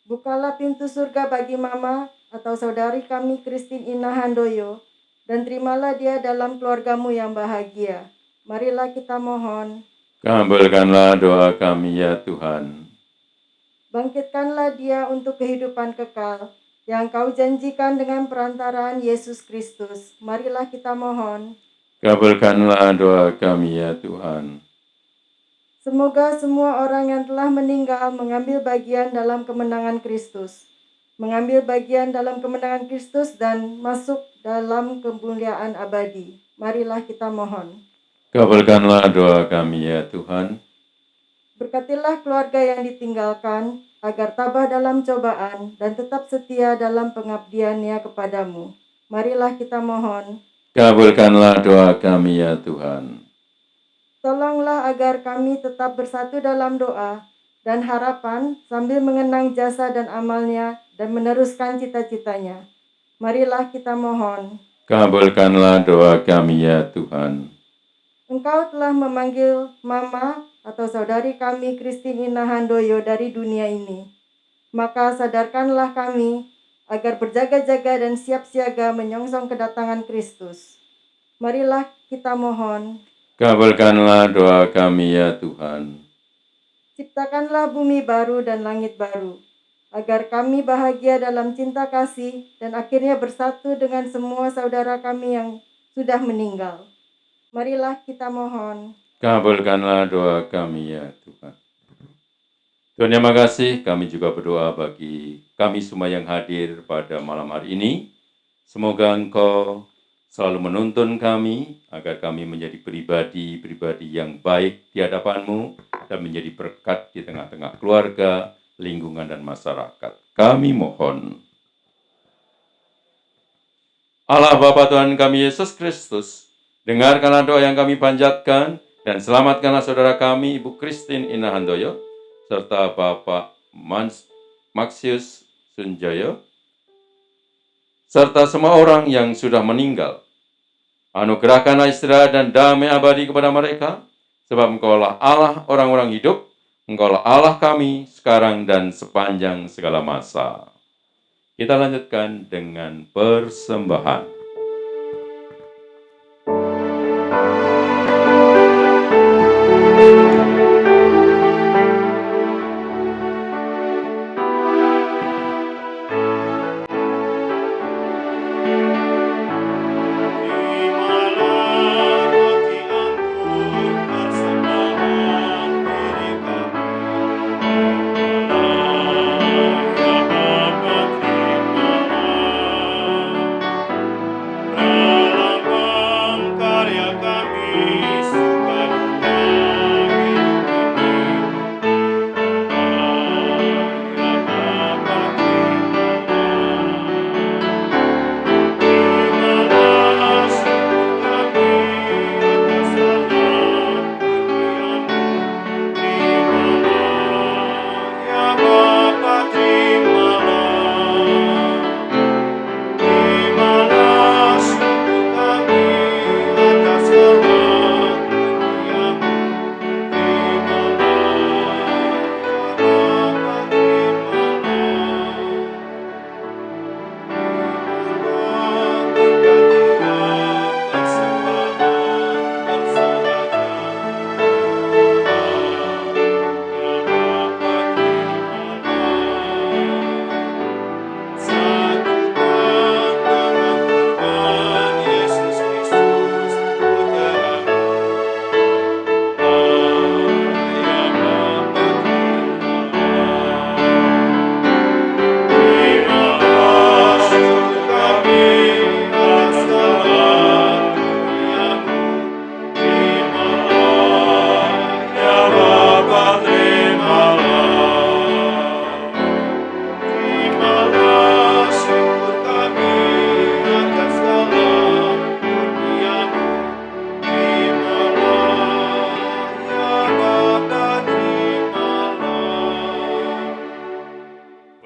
Bukalah pintu surga bagi Mama atau saudari kami Christine Indah Handoyo, dan terimalah dia dalam keluarga-Mu yang bahagia. Marilah kita mohon. Kabulkanlah doa kami ya Tuhan. Bangkitkanlah dia untuk kehidupan kekal yang Kau janjikan dengan perantaraan Yesus Kristus. Marilah kita mohon. Kabulkanlah doa kami ya Tuhan. Semoga semua orang yang telah meninggal mengambil bagian dalam kemenangan Kristus. Mengambil bagian dalam kemenangan Kristus dan masuk dalam kemuliaan abadi. Marilah kita mohon. Kabulkanlah doa kami ya Tuhan. Berkatilah keluarga yang ditinggalkan, agar tabah dalam cobaan dan tetap setia dalam pengabdiannya kepadamu. Marilah kita mohon. Kabulkanlah doa kami ya Tuhan. Tolonglah agar kami tetap bersatu dalam doa dan harapan sambil mengenang jasa dan amalnya dan meneruskan cita-citanya. Marilah kita mohon. Kabulkanlah doa kami ya Tuhan. Engkau telah memanggil Mama atau saudari kami Christine Indah Handoyo dari dunia ini. Maka sadarkanlah kami agar berjaga-jaga dan siap siaga menyongsong kedatangan Kristus. Marilah kita mohon. Kabulkanlah doa kami ya Tuhan. Ciptakanlah bumi baru dan langit baru, agar kami bahagia dalam cinta kasih dan akhirnya bersatu dengan semua saudara kami yang sudah meninggal. Marilah kita mohon. Kabulkanlah doa kami ya Tuhan. Tuhan, terima kasih. Kami juga berdoa bagi kami semua yang hadir pada malam hari ini. Semoga Engkau selalu menuntun kami agar kami menjadi pribadi-pribadi yang baik di hadapan-Mu dan menjadi berkat di tengah-tengah keluarga, lingkungan, dan masyarakat. Kami mohon. Allah Bapa Tuhan kami Yesus Kristus, dengarkanlah doa yang kami panjatkan, dan selamatkanlah saudara kami, Ibu Christine Inahandoyo, serta Bapak Maxius Sunjoyo, serta semua orang yang sudah meninggal. Anugerahkanlah istirahat dan damai abadi kepada mereka, sebab Engkaulah Allah orang-orang hidup, Engkaulah Allah kami sekarang dan sepanjang segala masa. Kita lanjutkan dengan persembahan.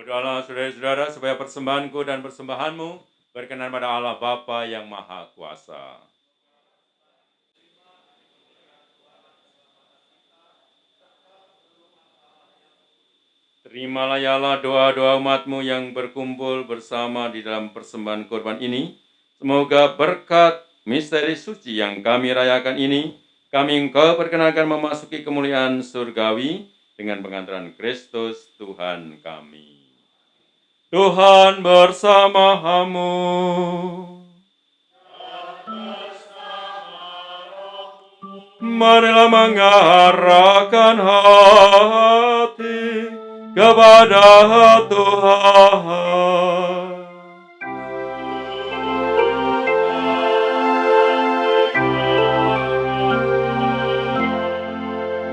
Berdoalah saudara-saudara supaya persembahanku dan persembahanmu berkenan pada Allah Bapa yang Maha Kuasa. Terimalah ya Allah doa-doa umat-Mu yang berkumpul bersama di dalam persembahan korban ini. Semoga berkat misteri suci yang kami rayakan ini, kami Engkau perkenankan memasuki kemuliaan surgawi dengan pengantaran Kristus Tuhan kami. Tuhan bersamamu. Marilah mengarahkan hati kepada Tuhan.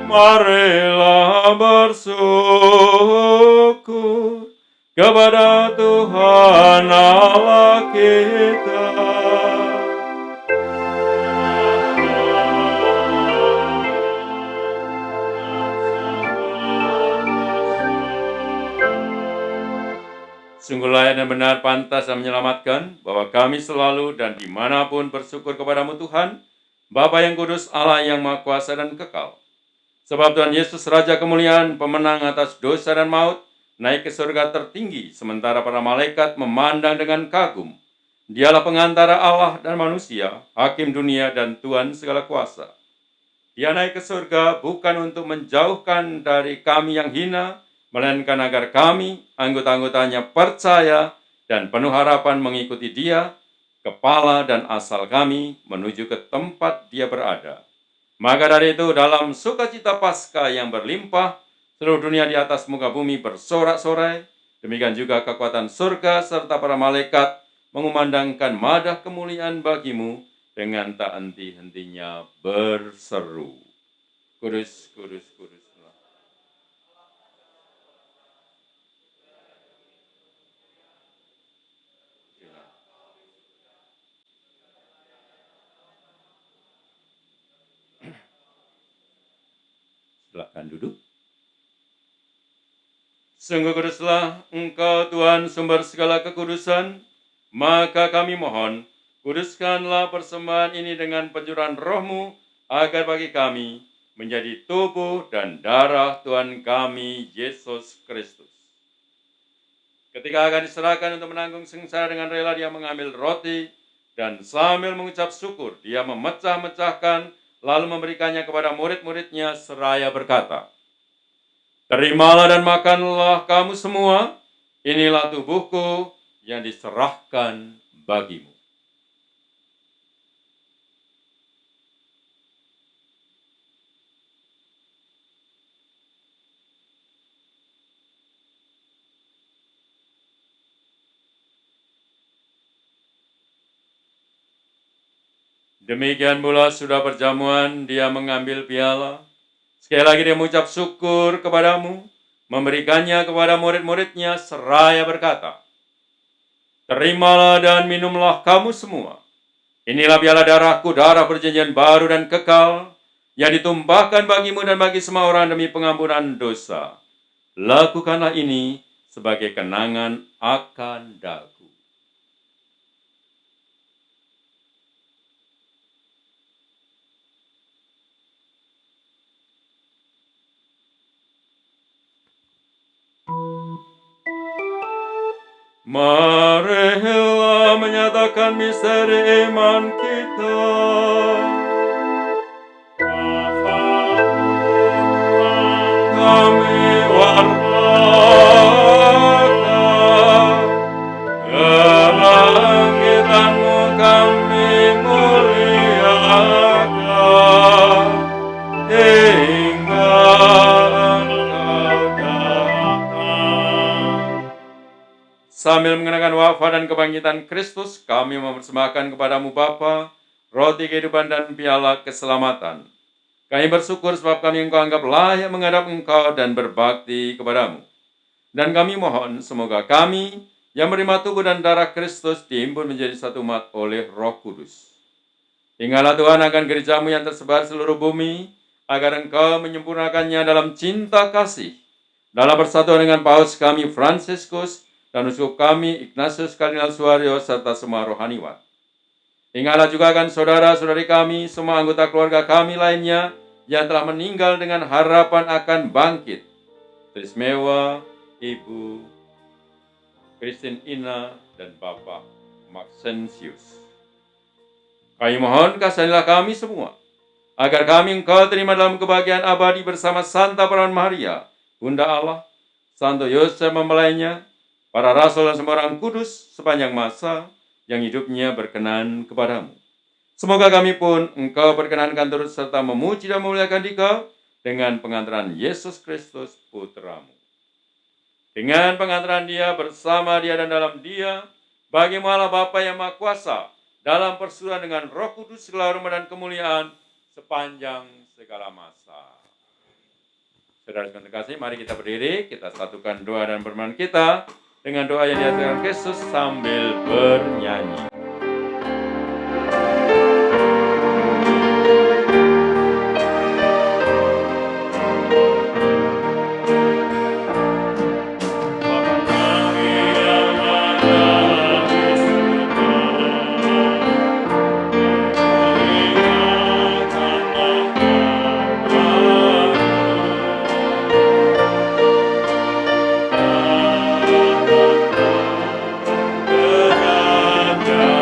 Marilah bersyukur kepada Tuhan Allah kita. Sungguh layak dan benar, pantas dan menyelamatkan, bahwa kami selalu dan dimanapun bersyukur kepadamu Tuhan, Bapa yang kudus, Allah yang maha kuasa dan kekal. Sebab Tuhan Yesus Raja kemuliaan, pemenang atas dosa dan maut, naik ke surga tertinggi, sementara para malaikat memandang dengan kagum. Dialah pengantara Allah dan manusia, hakim dunia dan Tuhan segala kuasa. Dia naik ke surga bukan untuk menjauhkan dari kami yang hina, melainkan agar kami, anggota-anggotanya, percaya dan penuh harapan mengikuti Dia, kepala dan asal kami, menuju ke tempat Dia berada. Maka dari itu, dalam sukacita Paskah yang berlimpah, seluruh dunia di atas muka bumi bersorak-sorai, demikian juga kekuatan surga serta para malaikat mengumandangkan madah kemuliaan bagimu dengan tak henti-hentinya berseru. Kudus, kudus, kudus. Silakan duduk. Sungguh kuduslah Engkau Tuhan sumber segala kekudusan, maka kami mohon, kuduskanlah persembahan ini dengan pencurahan roh-Mu, agar bagi kami menjadi tubuh dan darah Tuhan kami, Yesus Kristus. Ketika akan diserahkan untuk menanggung sengsara dengan rela, Dia mengambil roti, dan sambil mengucap syukur, Dia memecah-mecahkan, lalu memberikannya kepada murid-muridnya seraya berkata, "Terimalah dan makanlah kamu semua, inilah tubuhku yang diserahkan bagimu." Demikian pula sudah perjamuan, Dia mengambil piala. Sekali lagi Dia mengucap syukur kepadamu, memberikannya kepada murid-muridnya seraya berkata, "Terimalah dan minumlah kamu semua. Inilah piala darahku, darah perjanjian baru dan kekal, yang ditumpahkan bagimu dan bagi semua orang demi pengampunan dosa. Lakukanlah ini sebagai kenangan akan daku." Marilah menyatakan misteri iman kita. Kami wartakan kebangkitan-Mu, kami muliakan hingga Engkau datang. Sambil mengenangkan wafat dan kebangkitan Kristus, kami mempersembahkan kepadamu Bapa, roti kehidupan dan piala keselamatan. Kami bersyukur sebab kami Engkau anggap layak menghadap Engkau dan berbakti kepadamu. Dan kami mohon semoga kami yang menerima tubuh dan darah Kristus dihimpun menjadi satu umat oleh Roh Kudus. Tinggallah Tuhan akan gereja-Mu yang tersebar seluruh bumi, agar Engkau menyempurnakannya dalam cinta kasih, dalam persatuan dengan Paus kami Fransiskus dan uskup kami Ignatius Kardinal Suaryo serta semua rohaniwan. Ingatlah juga akan saudara-saudari kami, semua anggota keluarga kami lainnya yang telah meninggal dengan harapan akan bangkit. Trismewa, Ibu Christine Ina, dan Bapak Maxensius. Kami mohon kasihanilah kami semua, agar kami Engkau terima dalam kebahagiaan abadi bersama Santa Perawan Maria, Bunda Allah, Santo Yosef mempelainya, para rasul dan semua orang kudus sepanjang masa yang hidupnya berkenan kepadamu. Semoga kami pun Engkau perkenankan turut serta memuji dan memuliakan Dikau dengan pengantaran Yesus Kristus Putra-Mu. Dengan pengantaran Dia, bersama Dia dan dalam Dia, bagi-Mu Allah Bapa yang Maha Kuasa, dalam persekutuan dengan Roh Kudus segala hormat dan kemuliaan sepanjang segala masa. Saudara yang terkasih, mari kita berdiri, kita satukan doa dan permohonan kita dengan doa yang diajarkan Kristus sambil bernyanyi. Yeah.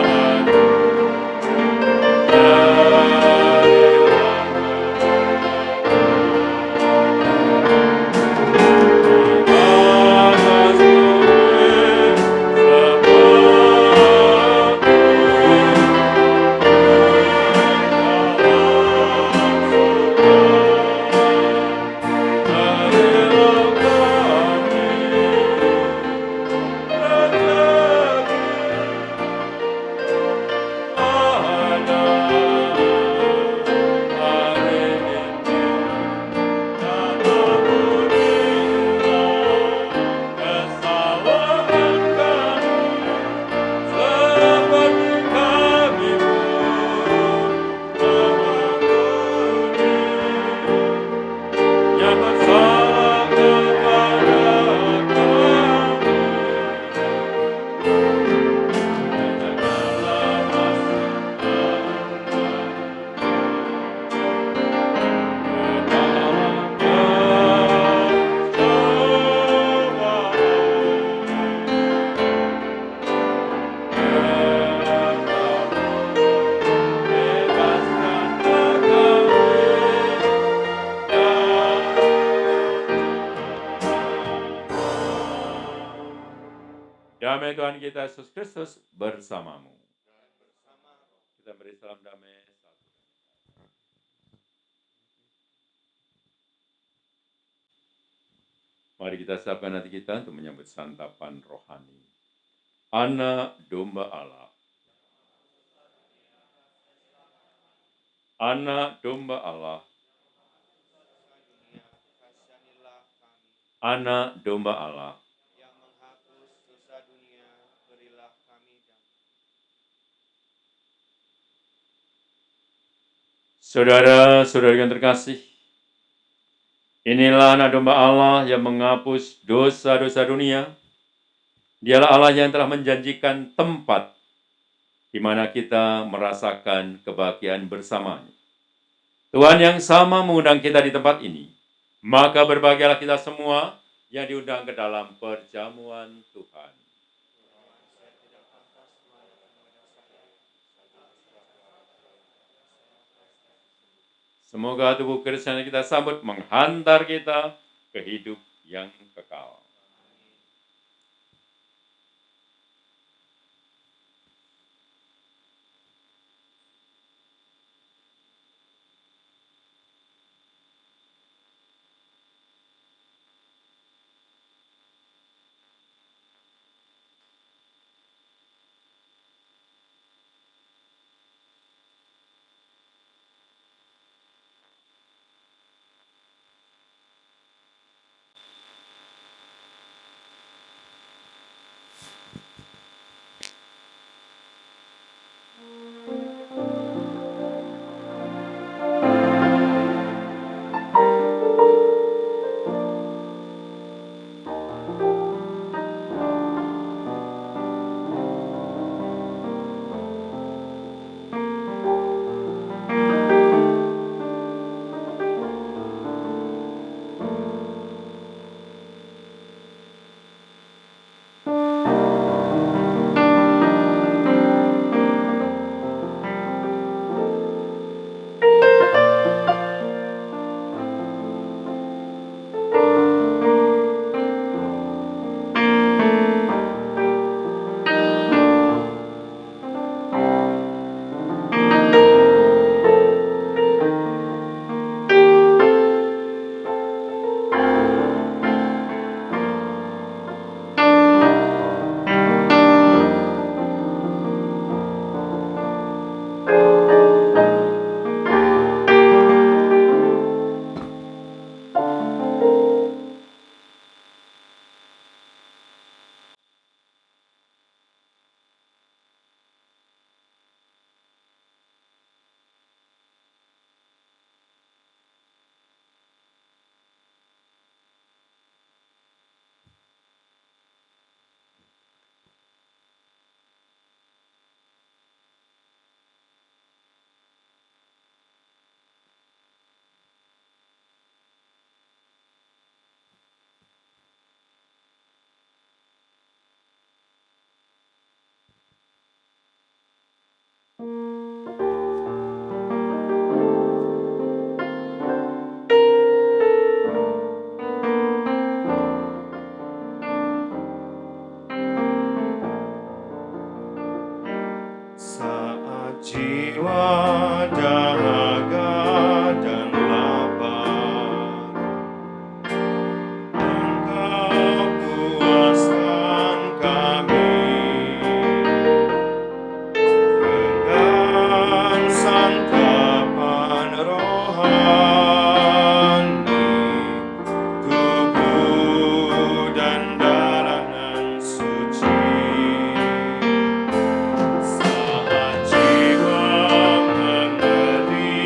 damai Tuhan kita Yesus Kristus bersamamu. Kita beri salam damai. Mari kita siapkan hati kita untuk menyambut santapan rohani. Anak domba Allah. Anak domba Allah. Anak domba Allah. Yang menghapus dosa dunia, berilah kami damai. Saudara-saudara yang terkasih, inilah anak domba Allah yang menghapus dosa-dosa dunia. Dialah Allah yang telah menjanjikan tempat di mana kita merasakan kebahagiaan bersamanya. Tuhan yang sama mengundang kita di tempat ini. Maka berbahagialah kita semua yang diundang ke dalam perjamuan Tuhan. Semoga tubuh Kristus yang kita sambut menghantar kita ke hidup yang kekal. Saat jiwa dahaga dan lapar, Engkau puaskan kami dengan santapan rohani, tubuh dan darah nan suci. Saat jiwa memberi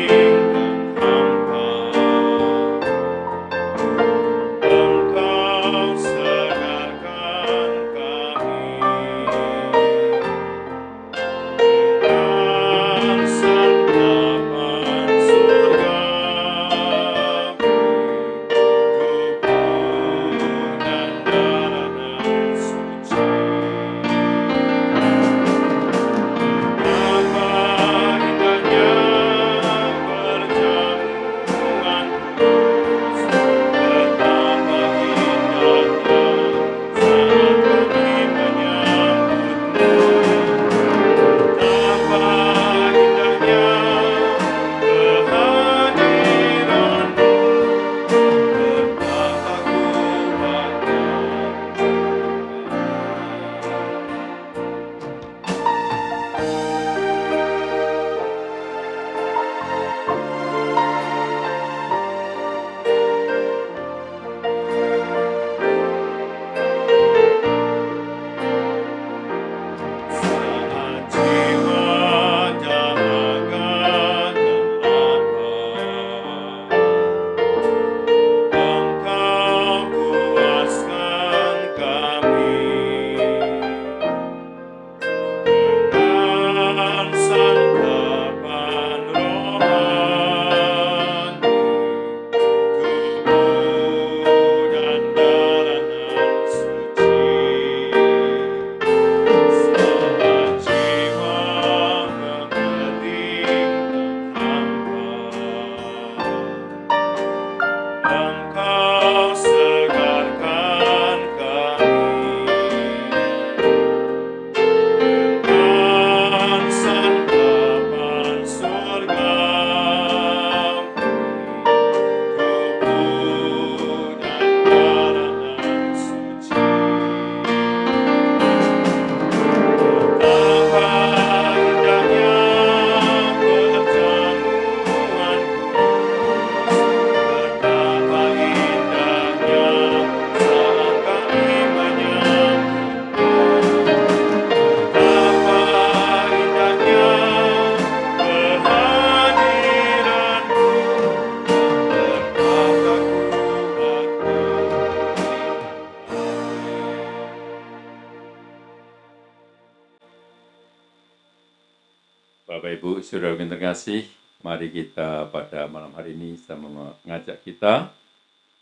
saudara yang terkasih, mari kita pada malam hari ini sama mengajak kita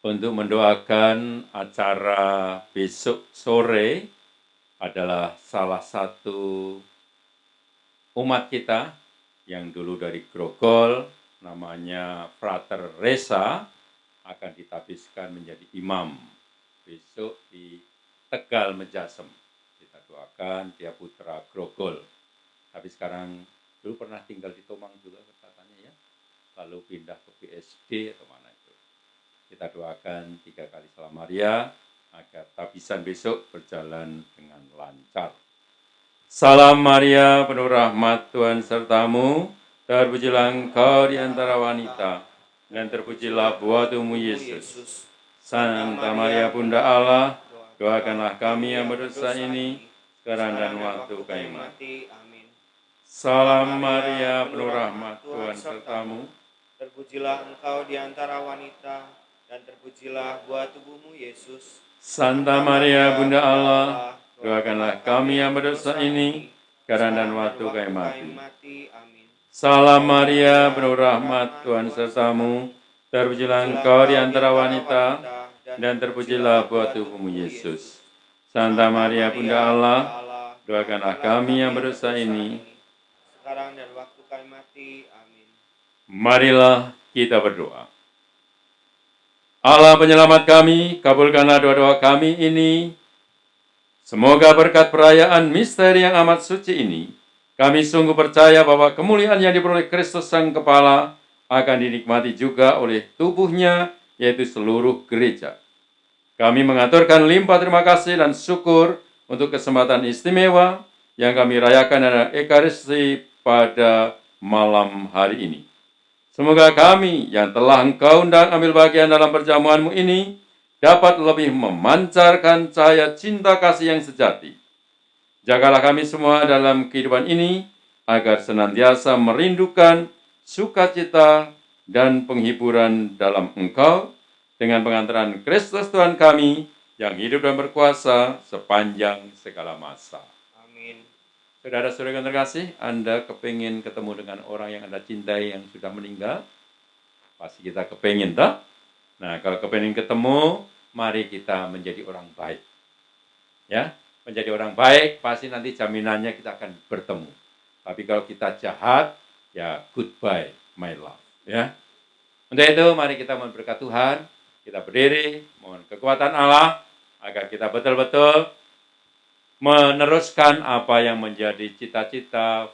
untuk mendoakan acara besok sore adalah salah satu umat kita yang dulu dari Grogol, namanya Frater Reza, akan ditabiskan menjadi imam besok di Tegal Mejasem. Kita doakan dia putra Grogol. Tapi sekarang dulu pernah tinggal di Tomang juga katanya ya. Lalu pindah ke BSD atau mana itu. Kita doakan 3 kali Salam Maria agar tabisan besok berjalan dengan lancar. Salam Maria, penuh rahmat Tuhan sertamu, terpujilah engkau di antara wanita, dan terpujilah buah tubuhmu Yesus. Santa Maria Bunda Allah, doakanlah kami yang berdosa ini, sekarang dan waktu kami mati. Amin. Salam Maria, penuh rahmat Tuhan sertamu, Terpujilah engkau di antara wanita, dan terpujilah buah tubuhmu Yesus. Santa Maria Bunda Allah, doakanlah kami yang berdosa ini, sekarang dan waktu kami mati. Amin. Salam Maria, penuh rahmat Tuhan sertamu, terpujilah engkau di antara wanita, dan terpujilah buah tubuhmu Yesus. Santa Maria Bunda Allah, doakanlah kami yang berdosa ini, sekarang dan waktu kami mati. Amin. marilah kita berdoa. Allah penyelamat kami, kabulkanlah doa-doa kami ini. Semoga berkat perayaan misteri yang amat suci ini, kami sungguh percaya bahwa kemuliaan yang diperoleh Kristus Sang Kepala akan dinikmati juga oleh tubuhnya, yaitu seluruh gereja. Kami mengaturkan limpah terima kasih dan syukur untuk kesempatan istimewa yang kami rayakan adalah Ekaristi pada malam hari ini. Semoga kami yang telah Engkau undang ambil bagian dalam perjamuanmu ini dapat lebih memancarkan cahaya cinta kasih yang sejati. Jagalah kami semua dalam kehidupan ini agar senantiasa merindukan sukacita dan penghiburan dalam Engkau dengan pengantaran Kristus Tuhan kami yang hidup dan berkuasa sepanjang segala masa. Amin. Saudara-saudara yang terkasih, Anda kepingin ketemu dengan orang yang Anda cintai yang sudah meninggal? Pasti kita kepingin, tak? Nah, kalau kepingin ketemu, mari kita menjadi orang baik. Ya, menjadi orang baik, pasti nanti jaminannya kita akan bertemu. Tapi kalau kita jahat, ya goodbye, my love. Ya. Untuk itu, mari kita mohon berkat Tuhan. Kita berdiri, mohon kekuatan Allah, agar kita betul-betul meneruskan apa yang menjadi cita-cita,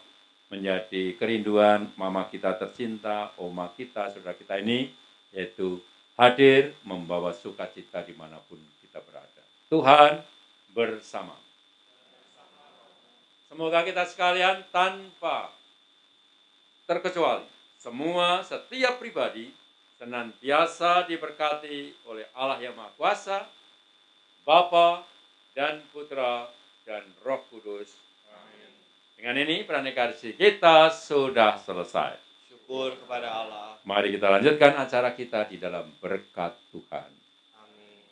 menjadi kerinduan mama kita tercinta, oma kita, saudara kita ini, yaitu hadir membawa sukacita dimanapun kita berada. Tuhan bersama. Semoga kita sekalian tanpa terkecuali, setiap pribadi senantiasa diberkati oleh Allah yang Maha Kuasa, Bapa dan Putra dan Roh Kudus. Amin. Dengan ini pernikahan kita sudah selesai. Syukur kepada Allah. Mari kita lanjutkan acara kita di dalam berkat Tuhan. Amin.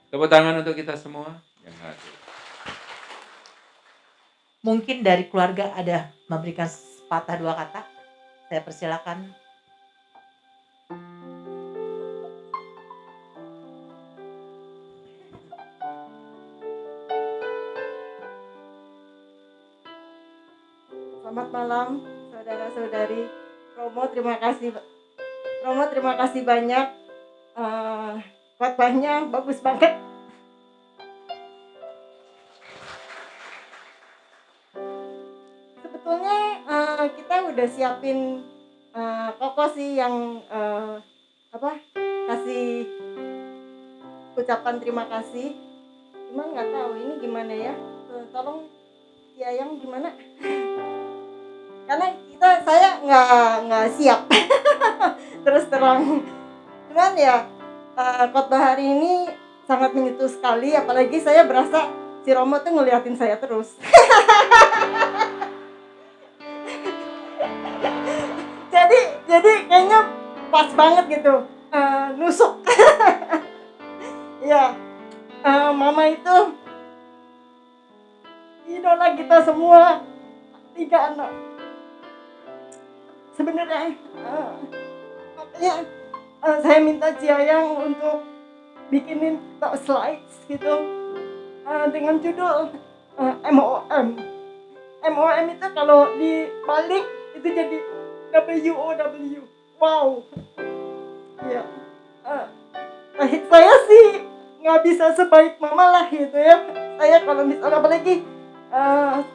Tepuk tangan untuk kita semua yang hadir. Mungkin dari keluarga ada memberikan sepatah dua kata. Saya persilakan. Selamat malam, saudara-saudari. Romo, terima kasih. Romo, terima kasih banyak. Khotbahnya bagus banget. Sebetulnya kita udah siapin Koko sih yang kasih ucapan terima kasih. Cuman nggak tahu ini gimana ya. Tolong Yayang gimana? Karena saya nggak siap. Terus terang. Cuman ya khotbah hari ini sangat menyentuh sekali, apalagi saya berasa si Romo tuh ngeliatin saya terus. jadi kayaknya pas banget gitu, nusuk. Ya, Mama itu idola kita semua, 3 anak. Sebenarnya makanya saya minta Ciayang untuk bikinin slides gitu dengan judul MOM. MOM itu kalau dibalik itu jadi WOW. Wow. Ya. Saya sih nggak bisa sebaik Mama lah gitu ya. Saya kalau misalnya apalagi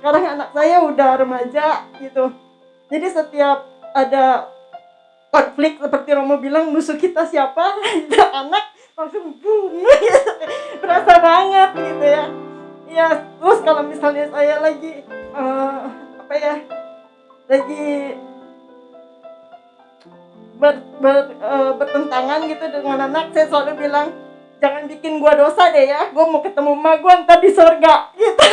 sekarang anak saya udah remaja gitu. Jadi setiap ada konflik seperti Romo bilang, musuh kita siapa? Anak langsung boom, berasa banget gitu ya. Ya terus kalau misalnya saya lagi lagi bertentangan gitu dengan anak, saya selalu bilang jangan bikin gua dosa deh ya, gua mau ketemu emak gua ntar di surga gitu.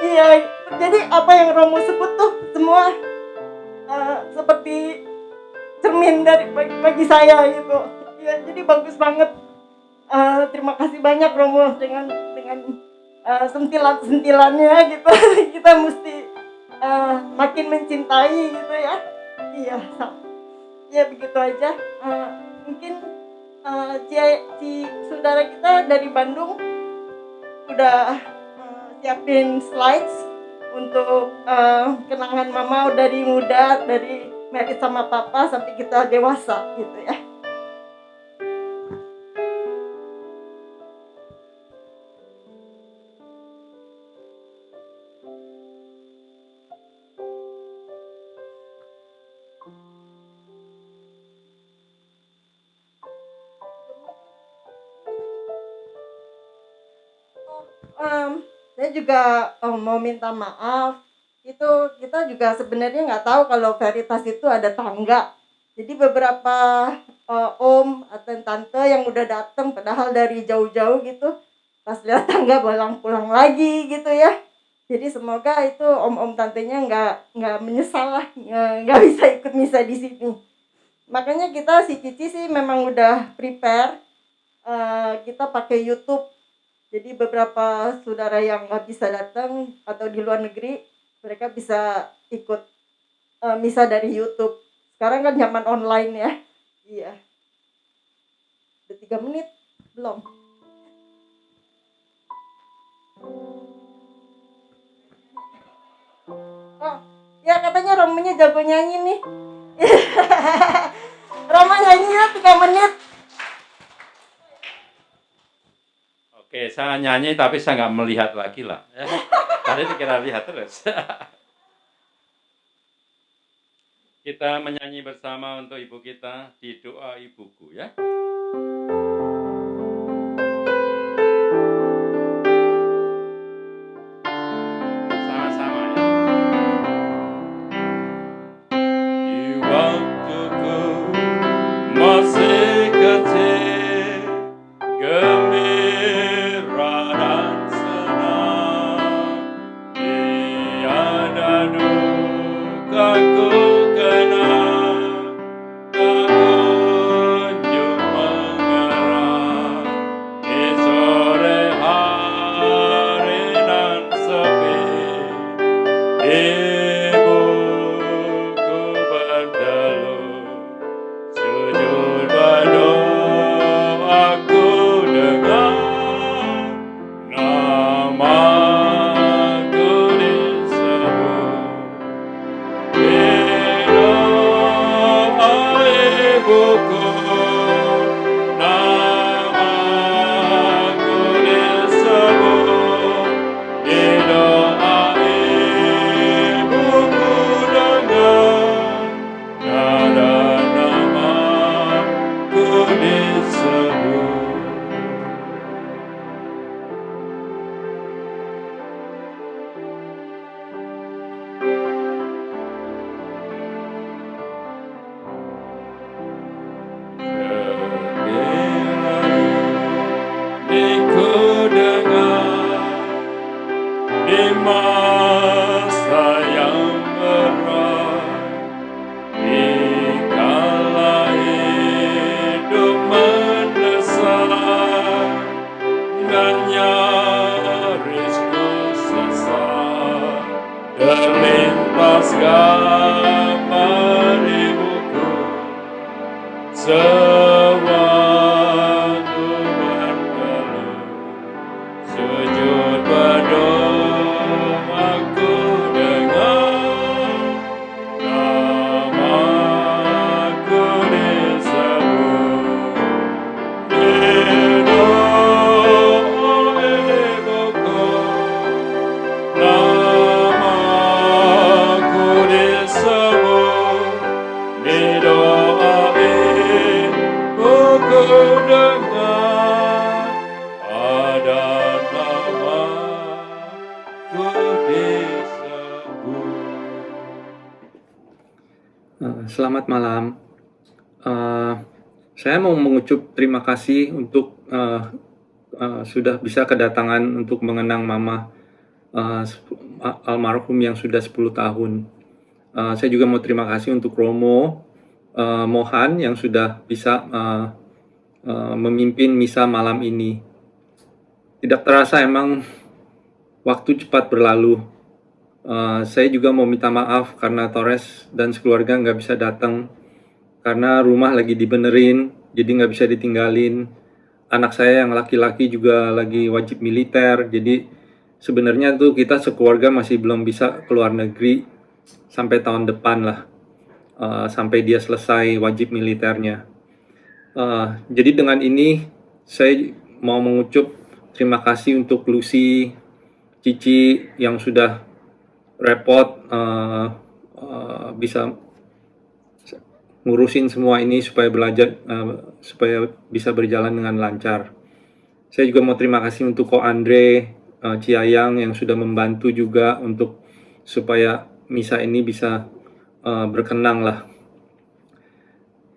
Iya, jadi apa yang Romo sebut tuh semua seperti cermin dari bagi saya gitu. Ya, jadi bagus banget. Terima kasih banyak Romo dengan sentilan-sentilannya gitu. Kita mesti makin mencintai gitu ya. Iya, ya begitu aja. Mungkin si saudara kita dari Bandung udah siapin slides untuk kenangan Mama dari muda, dari married sama Papa sampai kita dewasa gitu ya. Saya juga mau minta maaf. Itu kita juga sebenarnya nggak tahu kalau Veritas itu ada tangga. Jadi beberapa om atau tante yang udah datang padahal dari jauh-jauh gitu, pas lihat tangga pulang lagi gitu ya. Jadi semoga itu om-om tantenya nggak menyesal lah, nggak bisa ikut misa di sini. Makanya kita si Cici sih memang udah prepare, kita pakai YouTube. Jadi beberapa saudara yang nggak bisa datang atau di luar negeri, mereka bisa ikut misa dari YouTube. Sekarang kan zaman online ya. Iya. Udah 3 menit belum? Oh, ya katanya Romonya jago nyanyi nih. Romo nyanyinya 3 menit. Oke, saya nyanyi tapi saya nggak melihat lagi lah. Tadi dikira lihat terus. Kita menyanyi bersama untuk ibu kita di doa ibuku ya. Sama-sama ya. Di waktuku masih kecil, gembira dan senang, tiada dukaku kenang, tak kunjung mengerang. masa yang berat, dikala hidup mendesak dan nyaris ku sesat, terlintas gambar ibuku sewaktu berkeluh, sujud berdoa ku dengar namaku disebut di doa ibuku, namaku disebut di doa ibuku dengar, ada namaku disebut. Selamat malam. Saya mau mengucap terima kasih untuk sudah bisa kedatangan untuk mengenang Mama almarhum yang sudah 10 tahun. Saya juga mau terima kasih untuk Romo Mohan yang sudah bisa memimpin misa malam ini. Tidak terasa emang waktu cepat berlalu. Saya juga mau minta maaf karena Torres dan sekeluarga nggak bisa datang karena rumah lagi dibenerin, jadi nggak bisa ditinggalin. Anak saya yang laki-laki juga lagi wajib militer, jadi sebenarnya tuh kita sekeluarga masih belum bisa keluar negeri sampai tahun depan lah, sampai dia selesai wajib militernya. Jadi dengan ini saya mau mengucap terima kasih untuk Lucy, Cici yang sudah repot bisa ngurusin semua ini supaya belajar supaya bisa berjalan dengan lancar. Saya juga mau terima kasih untuk Ko Andre Ciayang yang sudah membantu juga untuk supaya misa ini bisa berkenang lah.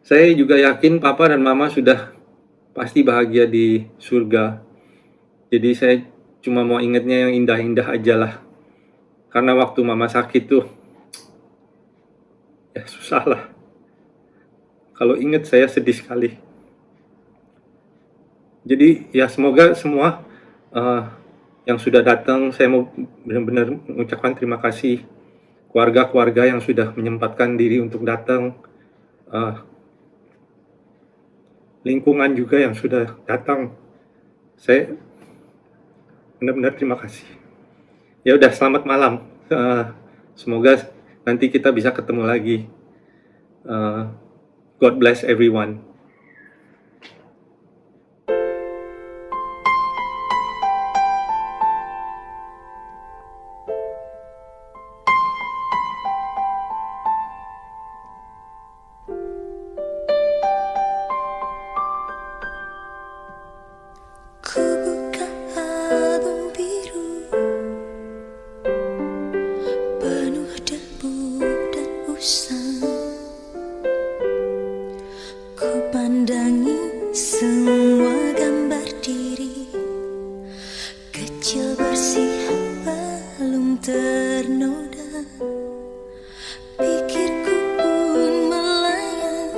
Saya juga yakin Papa dan Mama sudah pasti bahagia di surga. Jadi saya cuma mau ingatnya yang indah-indah aja lah. Karena waktu Mama sakit tuh, ya susah lah. Kalau ingat saya sedih sekali. Jadi ya semoga semua yang sudah datang, saya mau benar-benar mengucapkan terima kasih keluarga-keluarga yang sudah menyempatkan diri untuk datang, lingkungan juga yang sudah datang. Saya benar-benar terima kasih. Ya udah, selamat malam. Semoga nanti kita bisa ketemu lagi. God bless everyone. Ku buka album biru penuh debu dan usang. Ku pandangi semua gambar diri kecil bersih belum ternoda. Pikirku pun melayang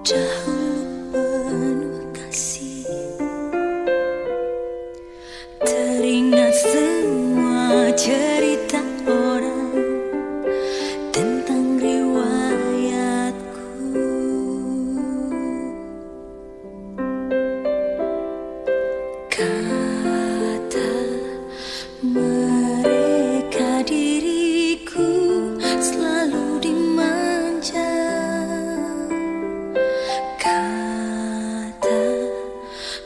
dahulu penuh kasih. Teringat semua cerita orang tentang riwayatku. Kata mereka diriku selalu dimanja. Kata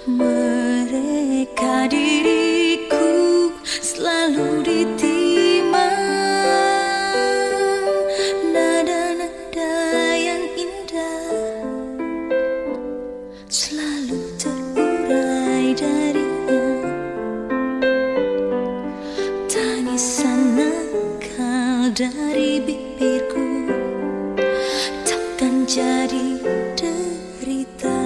mereka diriku selalu ditimang. Nada-nada yang indah selalu terurai darinya. Tangisan nakal dari bibirku takkan jadi deritanya.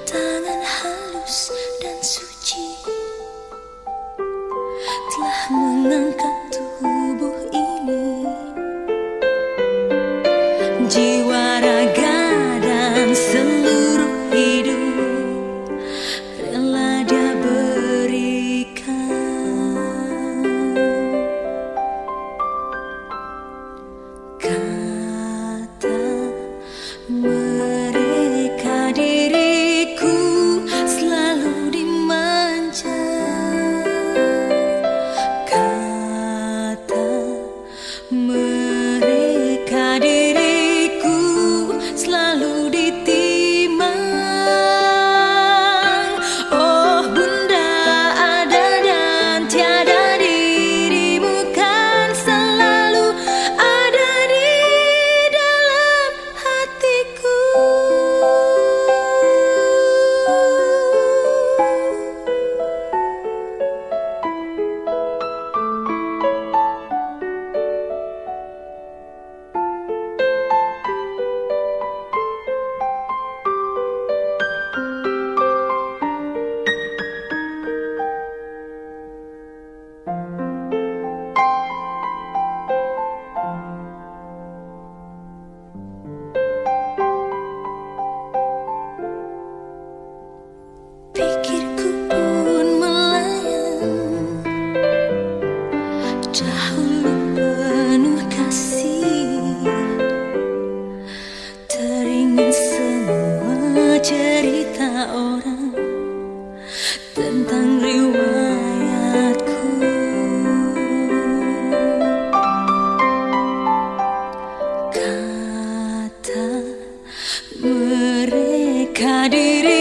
Tangan halus dan suci Maka diri